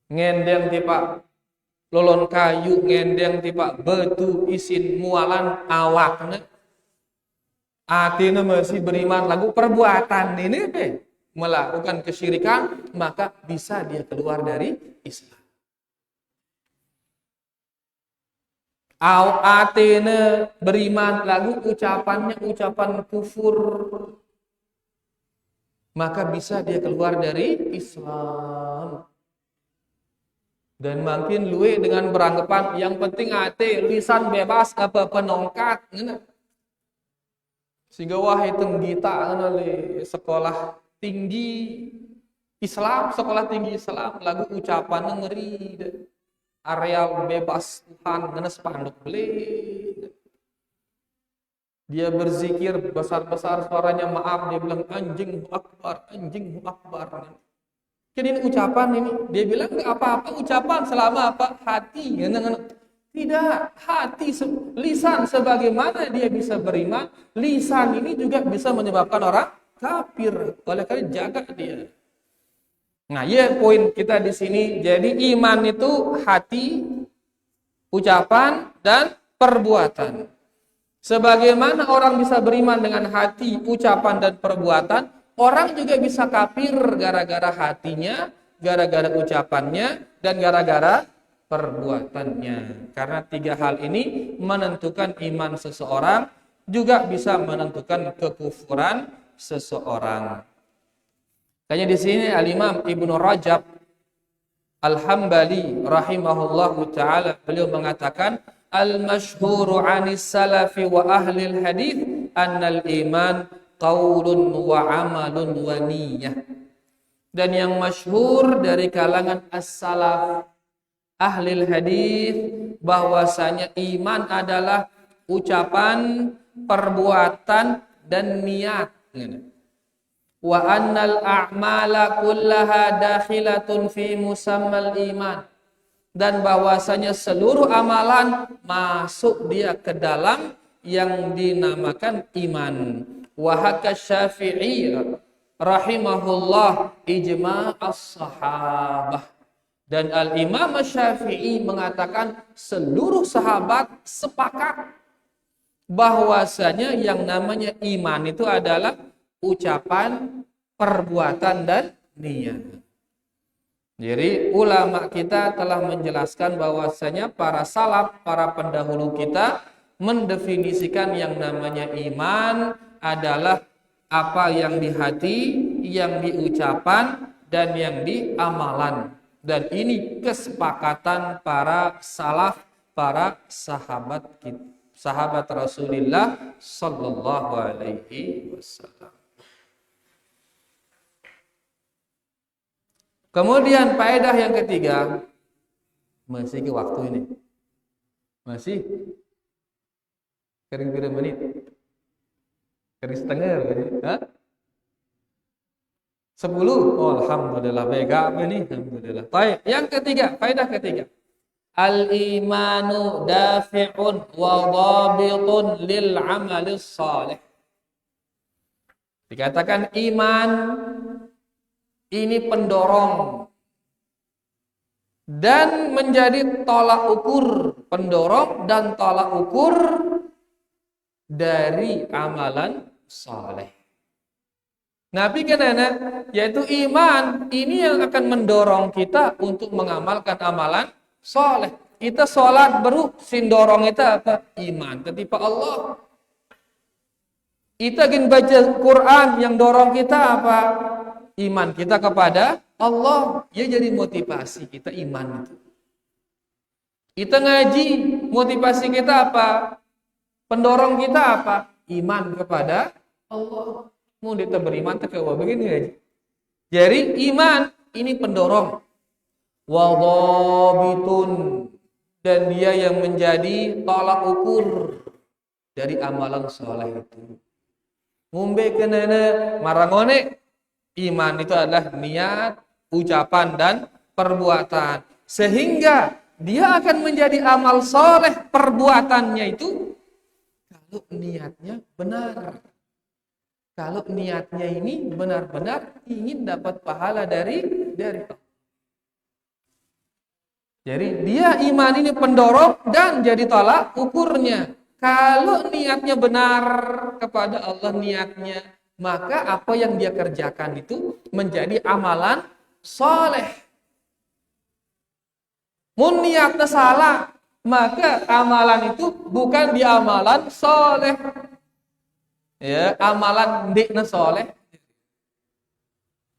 Ngendeng tiba lolon kayu, ngendeng tiba betu isin mualan awakna. Atina masih beriman, lagu perbuatan ini melakukan kesyirikan, maka bisa dia keluar dari Islam. Atina beriman, lagu ucapannya ucapan kufur, maka bisa dia keluar dari Islam. Dan makin luwe dengan beranggapan yang penting ate lisan bebas apa penongkat, sehingga wahai tenggita sekolah tinggi Islam, lagu ucapan ngeri. Areal bebas Tuhan ngana spanduk beli. Dia berzikir besar-besar suaranya, maaf, dia bilang anjing akbar. Jadi ini ucapan ini, dia bilang enggak apa-apa ucapan selama apa hati. Tidak, hati, lisan sebagaimana dia bisa beriman, lisan ini juga bisa menyebabkan orang kafir. Oleh karena jaga dia. Nah, ya poin kita di sini. Jadi iman itu hati, ucapan dan perbuatan. Sebagaimana orang bisa beriman dengan hati, ucapan dan perbuatan, orang juga bisa kafir gara-gara hatinya, gara-gara ucapannya dan gara-gara perbuatannya. Karena tiga hal ini menentukan iman seseorang, juga bisa menentukan kekufuran seseorang. Kayaknya di sini Al-Imam Ibnu Rajab Al-Hambali rahimahullahu taala beliau mengatakan al-masyhuru 'anis salafi wa ahli al-hadits annal iman qaulun wa 'amalun wa niyyah. Dan yang masyhur dari kalangan as-salaf ahli al-hadits bahwasanya iman adalah ucapan, perbuatan dan niat. wa annal a'mala kullaha dakhilatun fi musammal iman, dan bahwasanya seluruh amalan masuk dia ke dalam yang dinamakan iman. Wa haka Syafi'i rahimahullah ijma' as-sahabah, dan Al-Imam Syafi'i mengatakan seluruh sahabat sepakat bahwasanya yang namanya iman itu adalah ucapan, perbuatan, dan niat. Jadi ulama kita telah menjelaskan bahwasanya para salaf, para pendahulu kita mendefinisikan yang namanya iman adalah apa yang di hati, yang diucapan, dan yang di amalan. Dan ini kesepakatan para salaf, para sahabat kita, sahabat Rasulullah sallallahu alaihi wasallam. Kemudian faedah yang ketiga, masih ke waktu ini. Masih kering berapa menit? Kering setengah berarti. Hah? 10. Oh, alhamdulillah baik ini. Alhamdulillah. Baik, yang ketiga, faedah ketiga. Al-imanu dafi'un wa dhabitun lil 'amalis shalih. Dikatakan iman ini pendorong dan menjadi tolak ukur, pendorong dan tolak ukur dari amalan saleh. Nabi kenana, yaitu iman ini yang akan mendorong kita untuk mengamalkan amalan saleh. Kita sholat sindorong itu apa? Iman ketika Allah. Kita ingin baca Quran, yang dorong kita apa? Iman kita kepada Allah. Ya, jadi motivasi kita iman itu. Kita ngaji, motivasi kita apa? Pendorong kita apa? Iman kepada Allah. Mau kita beriman terkewa begini aja. Jadi iman ini pendorong. Wa dhabitun, dan dia yang menjadi tolak ukur dari amalan saleh itu. Ngombe kenana marangone. Iman itu adalah niat, ucapan, dan perbuatan. Sehingga dia akan menjadi amal soleh perbuatannya itu kalau niatnya benar. Kalau niatnya ini benar-benar ingin dapat pahala dari Allah. Jadi dia iman ini pendorong dan jadi tolak ukurnya. Kalau niatnya benar kepada Allah niatnya, maka apa yang dia kerjakan itu menjadi amalan soleh. Mun niatnya salah, maka amalan itu bukan di amalan soleh. Ya, amalan dikna soleh.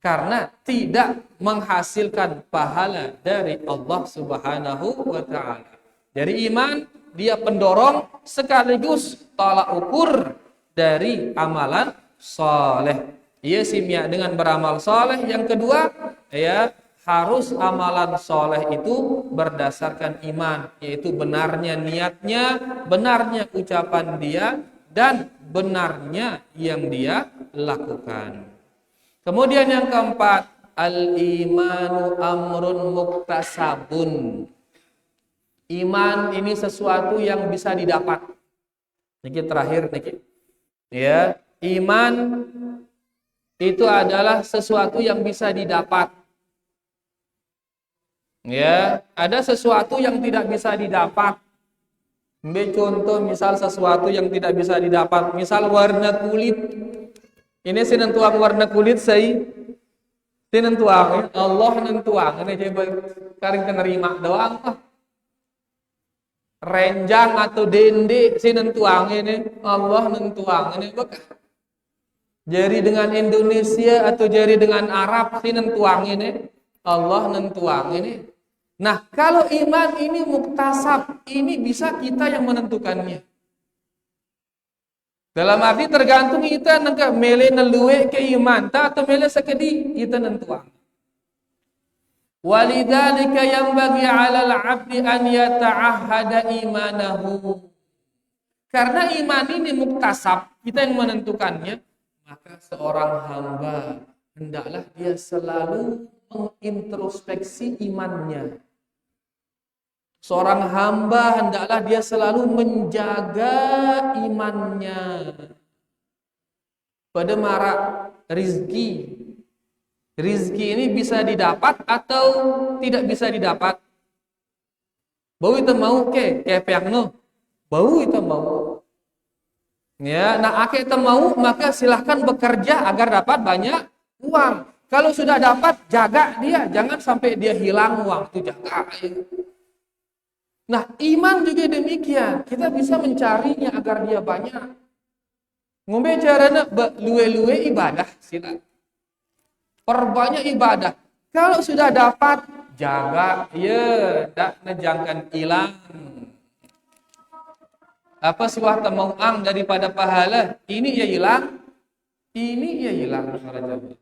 Karena tidak menghasilkan pahala dari Allah Subhanahu wa ta'ala. Jadi iman, dia pendorong sekaligus tolak ukur dari amalan saleh. Ia simya dengan beramal saleh. Yang kedua, ya, harus amalan saleh itu berdasarkan iman, yaitu benarnya niatnya, benarnya ucapan dia, dan benarnya yang dia lakukan. Kemudian yang keempat, al-imanu amrun muktasabun. Iman ini sesuatu yang bisa didapat. Niki terakhir niki. Ya, iman itu adalah sesuatu yang bisa didapat. Ya, ada sesuatu yang tidak bisa didapat. Ambil contoh misal sesuatu yang tidak bisa didapat, misal warna kulit. Ini sinentuang warna kulit saya. Sinentuang Allah nentuang, ini coba karing kenerima doang. Renjang atau dende sinentuang ini Allah nentuang ini bekah. Jari dengan Indonesia atau jari dengan Arab sinentuang ini Allah nentuang ini. Nah, kalau iman ini muktasab, ini bisa kita yang menentukannya. Dalam arti tergantung kita nak mele neluwe ke iman ta atau mele sekedi kita nentuang. Walidzalika yanbaghi 'alal 'abdi an yata'ahhada imanahu. Karena iman ini muktasab, kita yang menentukannya, maka seorang hamba hendaklah dia selalu mengintrospeksi imannya. Seorang hamba hendaklah dia selalu menjaga imannya. Pada marak rizki. Rizki ini bisa didapat atau tidak bisa didapat. Bau itu mau ke pihak no. Bau itu mau. Ya, nah ake itu mau maka silahkan bekerja agar dapat banyak uang. Kalau sudah dapat jaga dia, jangan sampai dia hilang uang itu jaga. Nah, iman juga demikian. Kita bisa mencarinya agar dia banyak. Ngombe caranya luwe-luwe ibadah sila. Perbanyak ibadah. Kalau sudah dapat jaga, ya, tak nejangkan hilang. Apa suah temauang daripada pahala? Ini ya hilang. Ini ya hilang.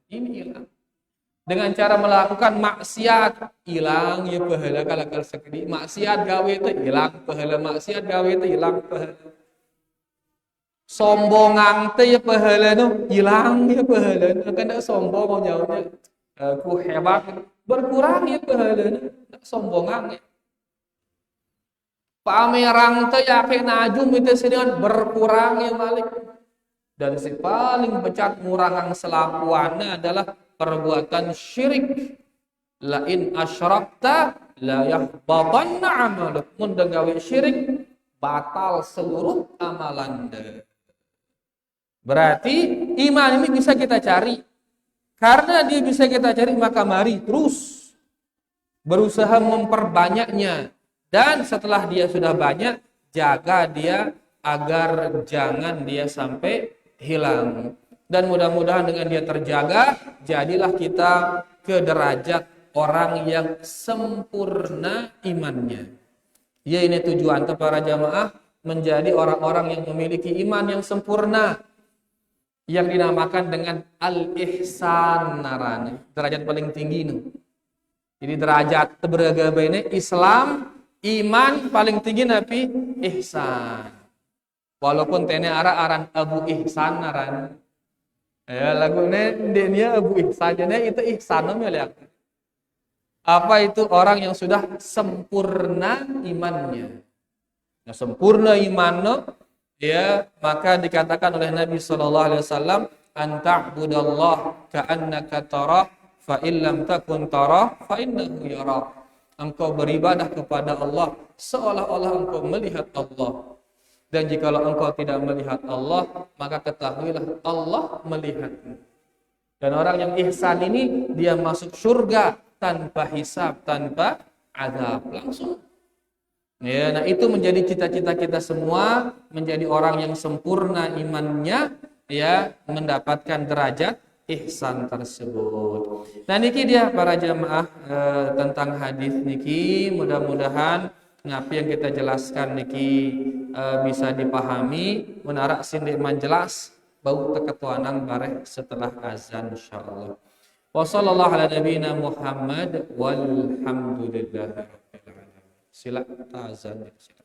Ini hilang. Dengan cara melakukan maksiat, hilang ya pahala kalau sekali. Maksiat gawe itu hilang pahala. Maksiat gawe itu hilang pahala. Sombongan teh ya pahala no hilang ya pahala. Kan tak sombong nyawanya. Aku hebat berkurang ya pahala. Tak sombongan ya. Pamerang teh yakin najum itu sedang berkurang ya malik. Dan si paling becat murahang selakuannya adalah perbuatan syirik. La in asyrakta la yahbatanna amaluk. Mun gawe syirik batal seluruh amalan. Berarti iman ini bisa kita cari. Karena dia bisa kita cari, maka mari terus berusaha memperbanyaknya. Dan setelah dia sudah banyak, jaga dia agar jangan dia sampai hilang. Dan mudah-mudahan dengan dia terjaga, jadilah kita ke derajat orang yang sempurna imannya. Ya, ini tujuan para jamaah, menjadi orang-orang yang memiliki iman yang sempurna, yang dinamakan dengan al-ihsan narani, derajat paling tinggi nih. Jadi derajat beragama ini Islam, iman paling tinggi nabi ihsan. Walaupun tene aran Abu Ihsan naran. Ya lagunya dia Abu Ihsan jadi itu ihsan namanya. Apa itu orang yang sudah sempurna imannya. Nah, sempurna imannya ya, maka dikatakan oleh Nabi sallallahu alaihi wasallam, anta'budallah ka'annaka tarah fa illam takun tarah fa innahu yarah. Engkau beribadah kepada Allah seolah-olah engkau melihat Allah. Dan jikalau engkau tidak melihat Allah, maka ketahuilah Allah melihatmu. Dan orang yang ihsan ini dia masuk surga tanpa hisab, tanpa azab, langsung. Ya, nah itu menjadi cita-cita kita semua, menjadi orang yang sempurna imannya, ya, mendapatkan derajat ihsan tersebut. Nah niki dia para jamaah tentang hadis niki, mudah-mudahan ngapi yang kita jelaskan niki bisa dipahami, menarak sindik jelas bau teketuanang bareh setelah azan insyaallah. Wa sallallahu ala nabiyina Muhammad walhamdulillah. Sila azan. Sila.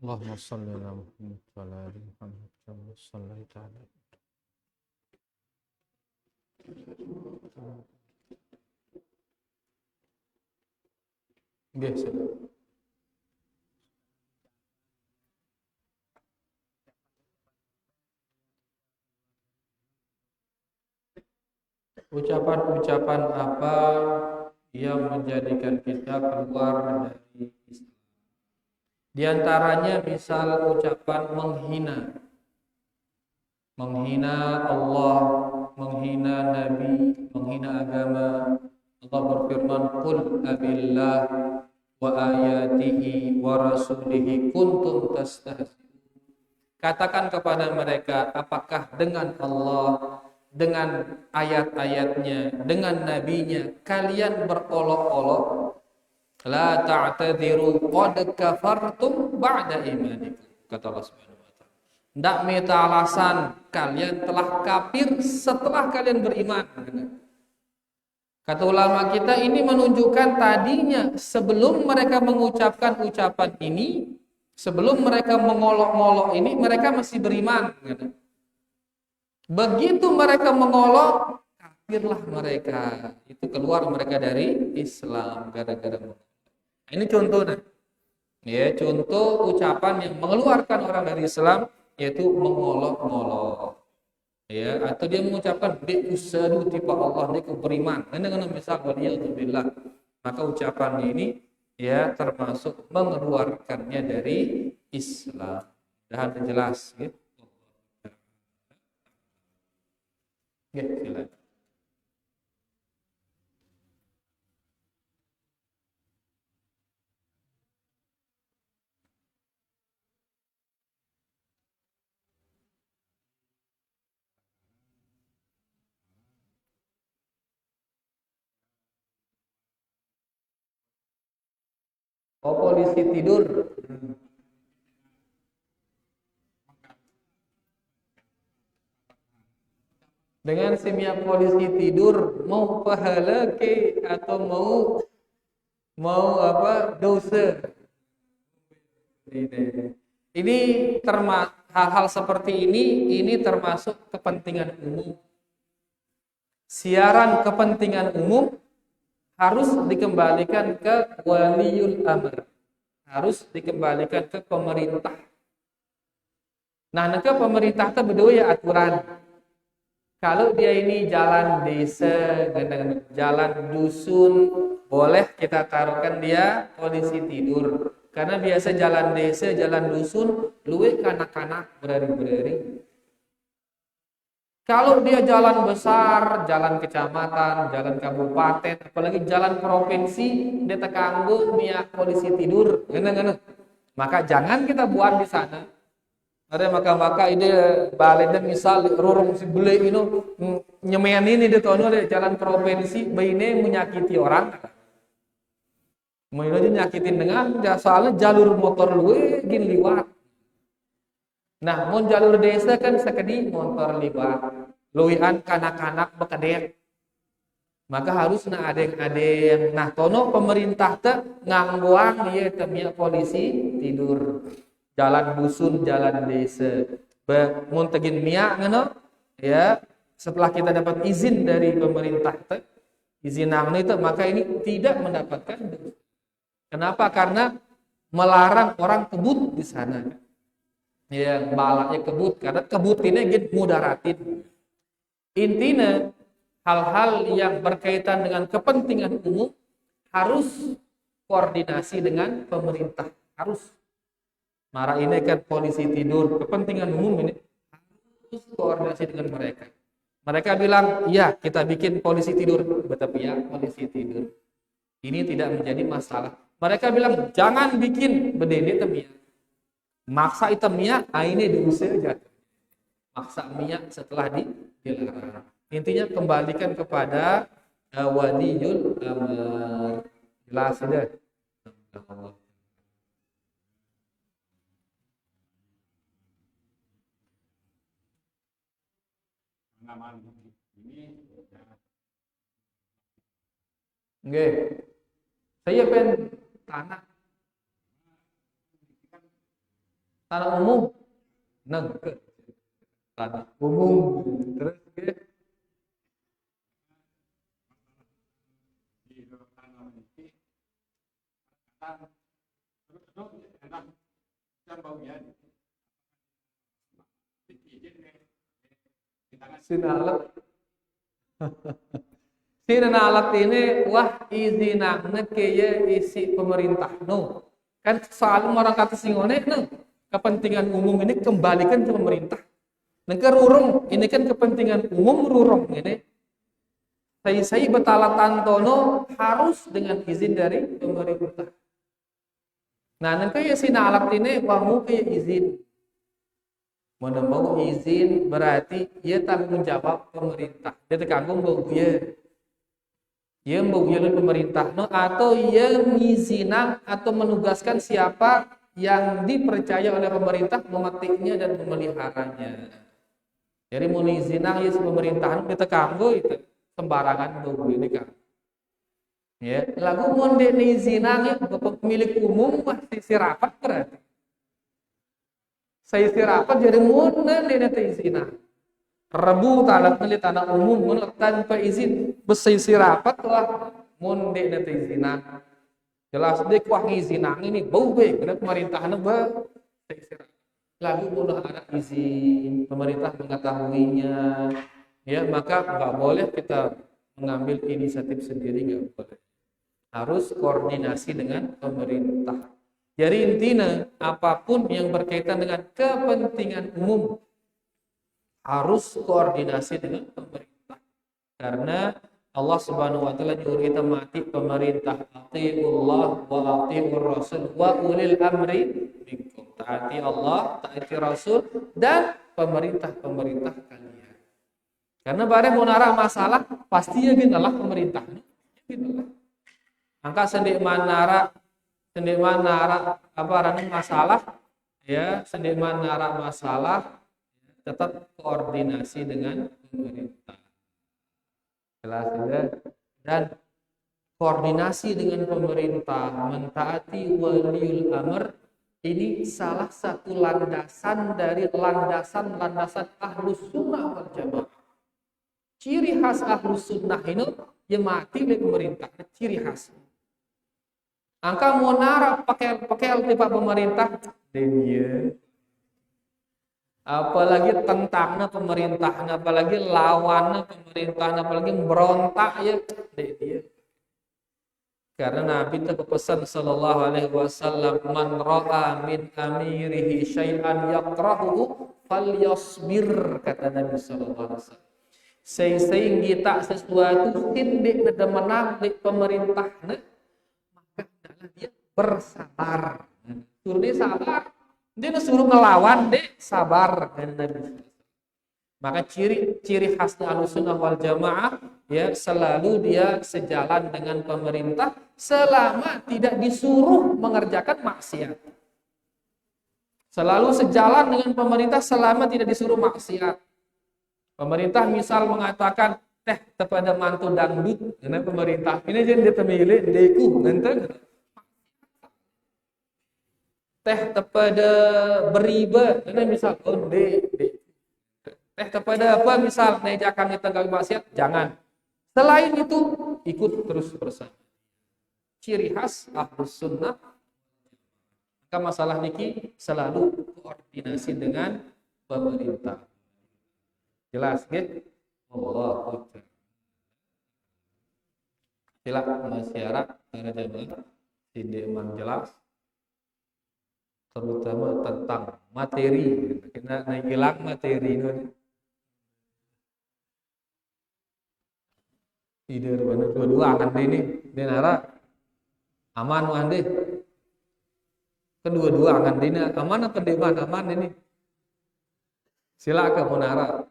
Allahumma shalli ala Muhammad wa ala ali Muhammad kama shallaita ala Nggih, ucapan-ucapan apa yang menjadikan kita keluar dari Islam? Di antaranya misal ucapan menghina Allah, menghina Nabi, menghina agama. Allah berfirman, "Qul abillah wa ayatihi wa rasulihi kuntum tastahzi'un." Katakan kepada mereka, apakah dengan Allah, dengan ayat-ayatnya, dengan nabinya kalian berolok-olok? La ta'tadiru qad kafartum ba'da imanikum, kata Allah Subhanahu wa taala. Tidak minta alasan, kalian telah kafir setelah kalian beriman. Kata ulama kita, ini menunjukkan tadinya sebelum mereka mengucapkan ucapan ini, sebelum mereka mengolok-olok ini, mereka masih beriman. Begitu mereka mengolok, kafirlah mereka. Itu keluar mereka dari Islam gara-gara. Ini contohnya. Ya, contoh ucapan yang mengeluarkan orang dari Islam, yaitu mengolok-olok. Ya, atau dia mengucapkan bi'usadu tiba Allah, dia beriman. Dengan misal waliyadzubillah, maka ucapannya ini ya termasuk mengeluarkannya dari Islam. Dah jelas gitu. Ya, silakan. Oh, polisi tidur. Dengan simia polisi tidur, mau pahala ke atau mau apa dosa? Ini hal-hal seperti ini termasuk kepentingan umum. Siaran kepentingan umum harus dikembalikan ke waliul amr. Harus dikembalikan ke pemerintah. Nah, ke pemerintah itu berdua ya aturan. Kalau dia ini jalan desa, jalan dusun, boleh kita taruhkan dia polisi tidur. Karena biasa jalan desa, jalan dusun, luwe kanak-kanak berari-berari. Kalau dia jalan besar, jalan kecamatan, jalan kabupaten, apalagi jalan provinsi, dia terkanggu miak polisi tidur, maka jangan kita buat di sana. Ada maka ini balik dan misal rurung si beli ini nyemean ini di jalan provinsi, ini menyakiti orang. Mau aja nyakitin dengan soalnya jalur motor luwe gini liwat. Nah, mau jalur desa kan sekedi motor liwat. Luwian kanak-kanak bekedek. Maka harus adeng-adeng. Nah, tono pemerintah teh ngangguang ieu teh polisi tidur. Jalan dusun, jalan desa. Mun tegin mia ngono ya, setelah kita dapat izin dari pemerintah teh, izin nang itu maka ini tidak mendapatkan dosa. Kenapa? Karena melarang orang kebut di sana. Ya, balaknya kebut karena kebut ini gitu mudaratin. Intinya hal-hal yang berkaitan dengan kepentingan umum harus koordinasi dengan pemerintah. Harus. Marah ini kan polisi tidur, kepentingan umum ini harus koordinasi dengan mereka. Mereka bilang, "Ya, kita bikin polisi tidur." Tetapi ya, polisi tidur. Ini tidak menjadi masalah. Mereka bilang, jangan bikin bedene temia. Maksa itu mia, ini diusir jatuh. Maksa mia setelah dilarang. Intinya kembalikan kepada waliul amr. Jelas sudah. Nggih. Saya pengen tanah umum. Tanah umum. Terus sinalat. Sinalat ini wah izinannya kayak isi pemerintah no. Kan soal orang kata singone no. Kepentingan umum ini kembalikan ke pemerintah. Negara rurung ini kan kepentingan umum rurung ini. Saya betalatan tono harus dengan izin dari pemerintah. Nah, nanti ya sinalat ini wamu kayak izin. Mau izin berarti ia tanggung jawab pemerintah. Dia terkagum bahwa ia membuat pemerintah no, atau ia mengizinkan atau menugaskan siapa yang dipercaya oleh pemerintah memetiknya dan memeliharanya. Jadi mau izinkan ya pemerintahan kita kanggo itu sembarangan bahwa ini kan. Ya, lagu mau diizinkan ya pemilik umum masih sirapat berarti. Saya sirapat jadi mudah dia izin. Rebu talat neli tanah umum menurut tanpa izin besisi rapat lah mun dia izin. Jelas dia kuah izin ini bau be karena pemerintahan bau. Lagu mudah ada izin pemerintah mengetahuinya ya maka nggak boleh kita mengambil inisiatif sendiri nggak boleh. Harus koordinasi dengan pemerintah. Jadi intinya apapun yang berkaitan dengan kepentingan umum harus koordinasi dengan pemerintah. Karena Allah Subhanahu wa taala nyuruh kita mati pemerintah. Atiullah wa atiur rasul wa ulil amri minkum. Taati Allah, taati Rasul dan pemerintah-pemerintah kalian. Karena bareng mau narah masalah pasti ya ginalah pemerintah. Ginalah. Angka sendik manara apa ranah masalah ya sendik manara masalah tetap koordinasi dengan pemerintah. Jelas tidak? Dan koordinasi dengan pemerintah, mentaati waliul amr Ini salah satu landasan dari landasan-landasan Ahlus Sunnah wal Jamaah. Ciri khas Ahlus Sunnah ini yang mati oleh pemerintah. Ciri khas. Angka monara pakai tiba pemerintah dan dia. Apalagi tentangnya pemerintahnya, apalagi lawannya pemerintahnya, apalagi berontak ya dia. Karena Nabi itu berpesan sallallahu alaihi wasallam, man ra'a min amirihi syai'an yakrahu falyasbir, kata Nabi sallallahu alaihi wasallam. Sehingga sesuatu tindik nada menang di pemerintahnya, maka adalah dia bersabar. Suruh dia sabar. Dia suruh ngelawan dia sabar, kata Nabi. Maka ciri khas Ahlussunnah wal Jamaah ya selalu dia sejalan dengan pemerintah selama tidak disuruh mengerjakan maksiat. Selalu sejalan dengan pemerintah selama tidak disuruh maksiat. Pemerintah misal mengatakan kepada mantu dangdut, karena pemerintah ini jadi dia temilih deku nanti kepada beriba, karena misal kepada apa misal nejakan kita gak maksiat, jangan. Selain itu ikut terus bersama. Ciri khas Ahlus Sunnah. Maka masalah niki selalu koordinasi dengan pemerintah. Jelas nggih? Allahu Akbar. Silakan masyarakat para jamaah tidak jelas terutama tentang materi. Kita hilang materi ini. Ide benar dua-dua akan ini denara aman wande. Kedua-dua akan ini aman apa dewan aman ini. Silakan munara.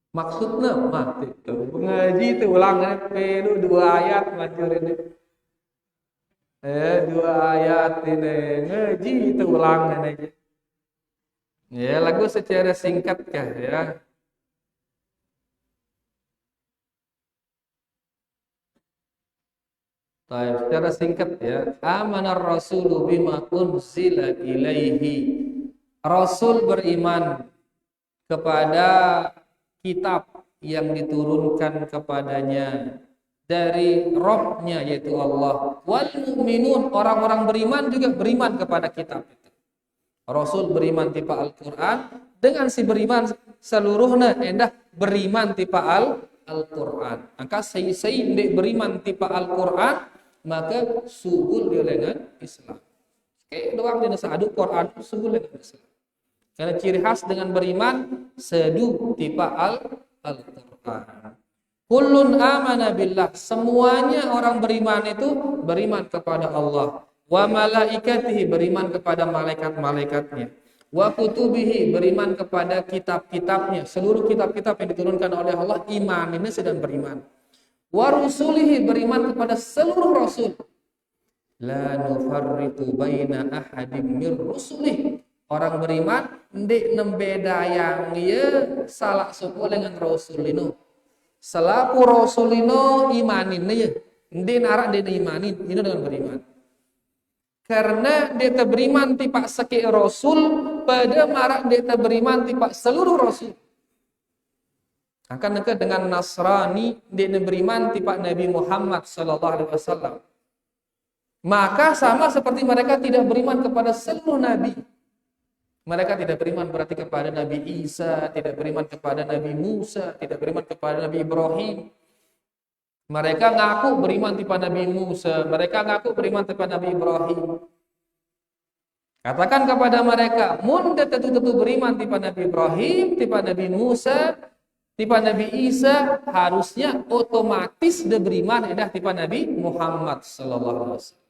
Maksudnya mati tuh pengaji itu ulang pelu 2 ayat manjur ini. 2 ayat ini ngaji itu ulang ini. Ya lagu secara singkat kah ya. Baik, secara singkat ya. Amanar rasulu bima unzila ilaihi. Rasul beriman kepada kitab yang diturunkan kepadanya dari Rabb-nya yaitu Allah. Wal mu'minun, orang-orang beriman juga beriman kepada kitab itu. Rasul beriman tipa Al-Qur'an, dengan si beriman seluruhnya endah beriman tipa Al-Qur'an. Maka sei ndek beriman tipa Al-Qur'an, maka subul dia dengan Islam. Kayak doang dia sadu Quran subul dengan Islam. Karena ciri khas dengan beriman sedu tipa Al-Qur'an. Kullun amana billah, semuanya orang beriman itu beriman kepada Allah. Wa malaikatihi, beriman kepada malaikat-malaikatnya. Wa kutubihi, beriman kepada kitab-kitabnya. Seluruh kitab-kitab yang diturunkan oleh Allah, iman ini sedang beriman. Wa rusulihi, beriman kepada seluruh rasul. La nufarriqu baina ahadim mir rusulih. Orang beriman ndek nembeda yang ia salah suku dengan rasul ini. Selaku rasul ini imanin ya. Ndek narak ndek imanin ini dengan beriman. Karena dia beriman tipak seki rasul pada marak dia beriman tipak seluruh rasul. Akan dekat dengan Nasrani dia beriman tipak Nabi Muhammad sallallahu alaihi wasallam. Maka sama seperti mereka tidak beriman kepada seluruh nabi. Mereka tidak beriman berarti kepada Nabi Isa, tidak beriman kepada Nabi Musa, tidak beriman kepada Nabi Ibrahim. Mereka ngaku beriman kepada Nabi Musa, mereka ngaku beriman kepada Nabi Ibrahim. Katakan kepada mereka, mun tentu beriman tipa Nabi Ibrahim, tipa Nabi Musa, tipa Nabi Isa, harusnya otomatis de beriman edah tipa Nabi Muhammad sallallahu alaihi wasallam.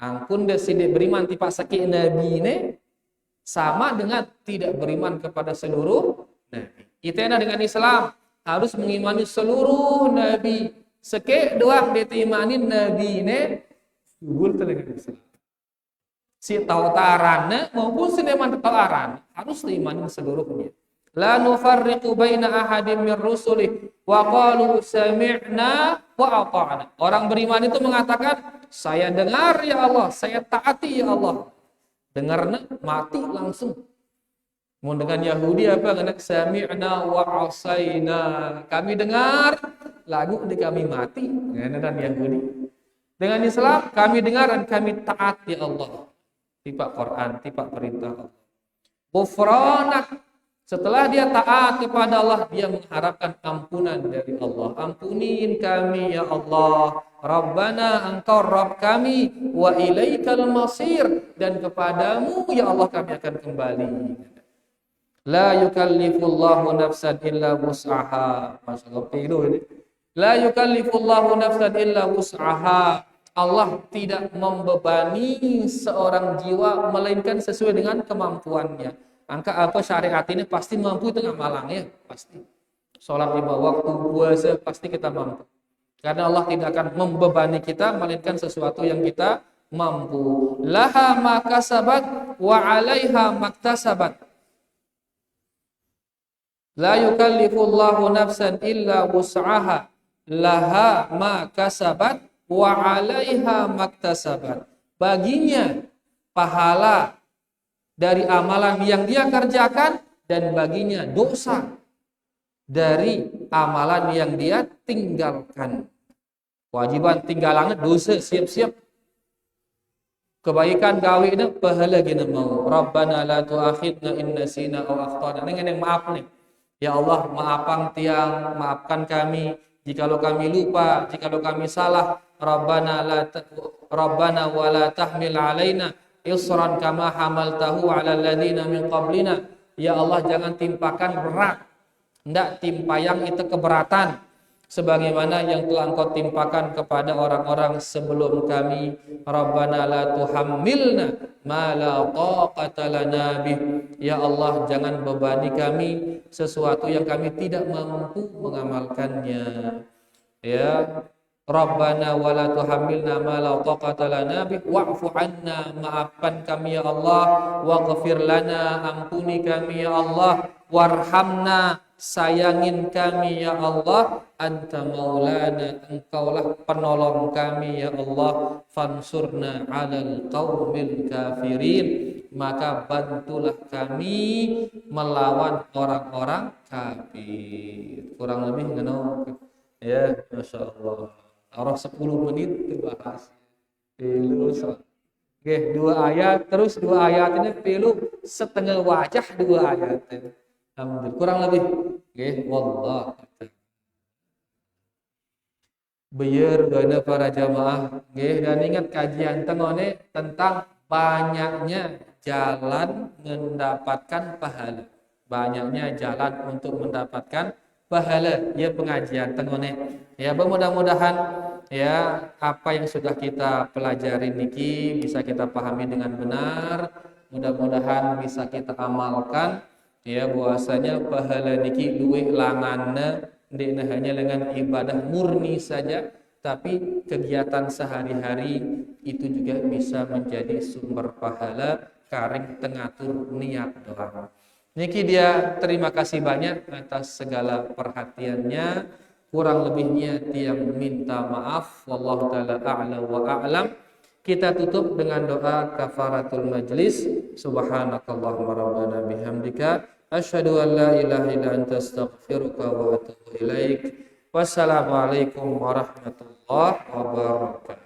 Angkun de sinde beriman tipa sakit nabi ne sama dengan tidak beriman kepada seluruh nabi. Kita dengan Islam harus mengimani seluruh nabi. Sekek doang diimani nabi ne gul dengan Islam. Si tautarana maupun si deman tauaran harus diimani seluruhnya. La nufarriqu baina ahadin min rusulih wa qalu sami'na wa ata'na. Orang beriman itu mengatakan, saya dengar ya Allah, saya taati ya Allah. Dengarnya mati langsung. Mau dengan Yahudi apa? Dengan sami'na wa asaina. Kami dengar, lagu di kami mati. Dengan Yahudi. Dengan Islam, kami dengar dan kami taat ya Allah. Tipa Quran, tipa perintah Allah. Ghufranak. Setelah dia taat kepada Allah, dia mengharapkan ampunan dari Allah. Ampunin kami ya Allah. Rabbana, engkau Rabb kami. Wa ilaikal masir. Dan kepadamu ya Allah kami akan kembali. La yukallifullahu nafsan illa wus'aha. Masya Allah, ini. La yukallifullahu nafsan illa wus'aha. Allah tidak membebani seorang jiwa melainkan sesuai dengan kemampuannya. Angka apa syariat ini pasti mampu tengah malang ya, pasti. Sholat 5 waktu, puasa pasti kita mampu. Karena Allah tidak akan membebani kita melainkan sesuatu yang kita mampu. Laha ma kasabat wa 'alaiha maktasabat. La yukallifullahu nafsan illa wus'aha. Laha ma kasabat wa 'alaiha maktasabat. Baginya pahala dari amalan yang dia kerjakan dan baginya dosa dari amalan yang dia tinggalkan. Kewajiban tinggalannya dosa siap-siap. Kebaikan gawe ini pahala gina mau. Rabbana la tu'akhidna in nasina aw akhtana. Ini maaf nih. Ya Allah, maafkan kami jikalau kami lupa, jikalau kami salah. Rabbana wa la tahmil alaina isran kama hamaltahu 'ala alladziina min qablina. Ya Allah, jangan timpakan berat. Hendak timpayang itu keberatan sebagaimana yang telah Engkau timpakan kepada orang-orang sebelum kami. Rabbana la tuhammilna ma la taqata lana bih. Ya Allah, jangan bebani kami sesuatu yang kami tidak mampu mengamalkannya. Ya Rabbana wa la tuhammilna ma la taqata lana bih wa'fu 'anna, maafkan kami ya Allah, waghfir lana, ampuni kami ya Allah, warhamna, sayangin kami ya Allah, anta maulana, engkaulah penolong kami ya Allah, fansurna 'alal qaumil kafirin, maka bantulah kami melawan orang-orang kafir. Kurang lebih ngono ya, masyaallah. Arah 10 menit terbahas. Oke, 2 ayat, terus 2 ayat ini pilu setengah wajah 2 ayat. Alhamdulillah, kurang lebih. Oke, wallah. Biar gana para jamaah, dan ingat kajian tengone tentang banyaknya jalan mendapatkan pahala. Banyaknya jalan untuk mendapatkan pahala ya pengajian tengone. Ya, mudah-mudahan ya apa yang sudah kita pelajari niki bisa kita pahami dengan benar. Mudah-mudahan bisa kita amalkan ya, bahwasanya pahala niki luwih langanna ndekna hanya dengan ibadah murni saja, tapi kegiatan sehari-hari itu juga bisa menjadi sumber pahala kareng tengatur niat doa. Niki dia terima kasih banyak atas segala perhatiannya. Kurang lebihnya dia minta maaf. Wallahu ta'ala a'la wa a'lam. Kita tutup dengan doa kafaratul majlis. Subhanakallahumma rabbana bihamdika asyhadu an la ilaha illa anta astaghfiruka wa atubu ilaik. Wassalamualaikum warahmatullahi wabarakatuh.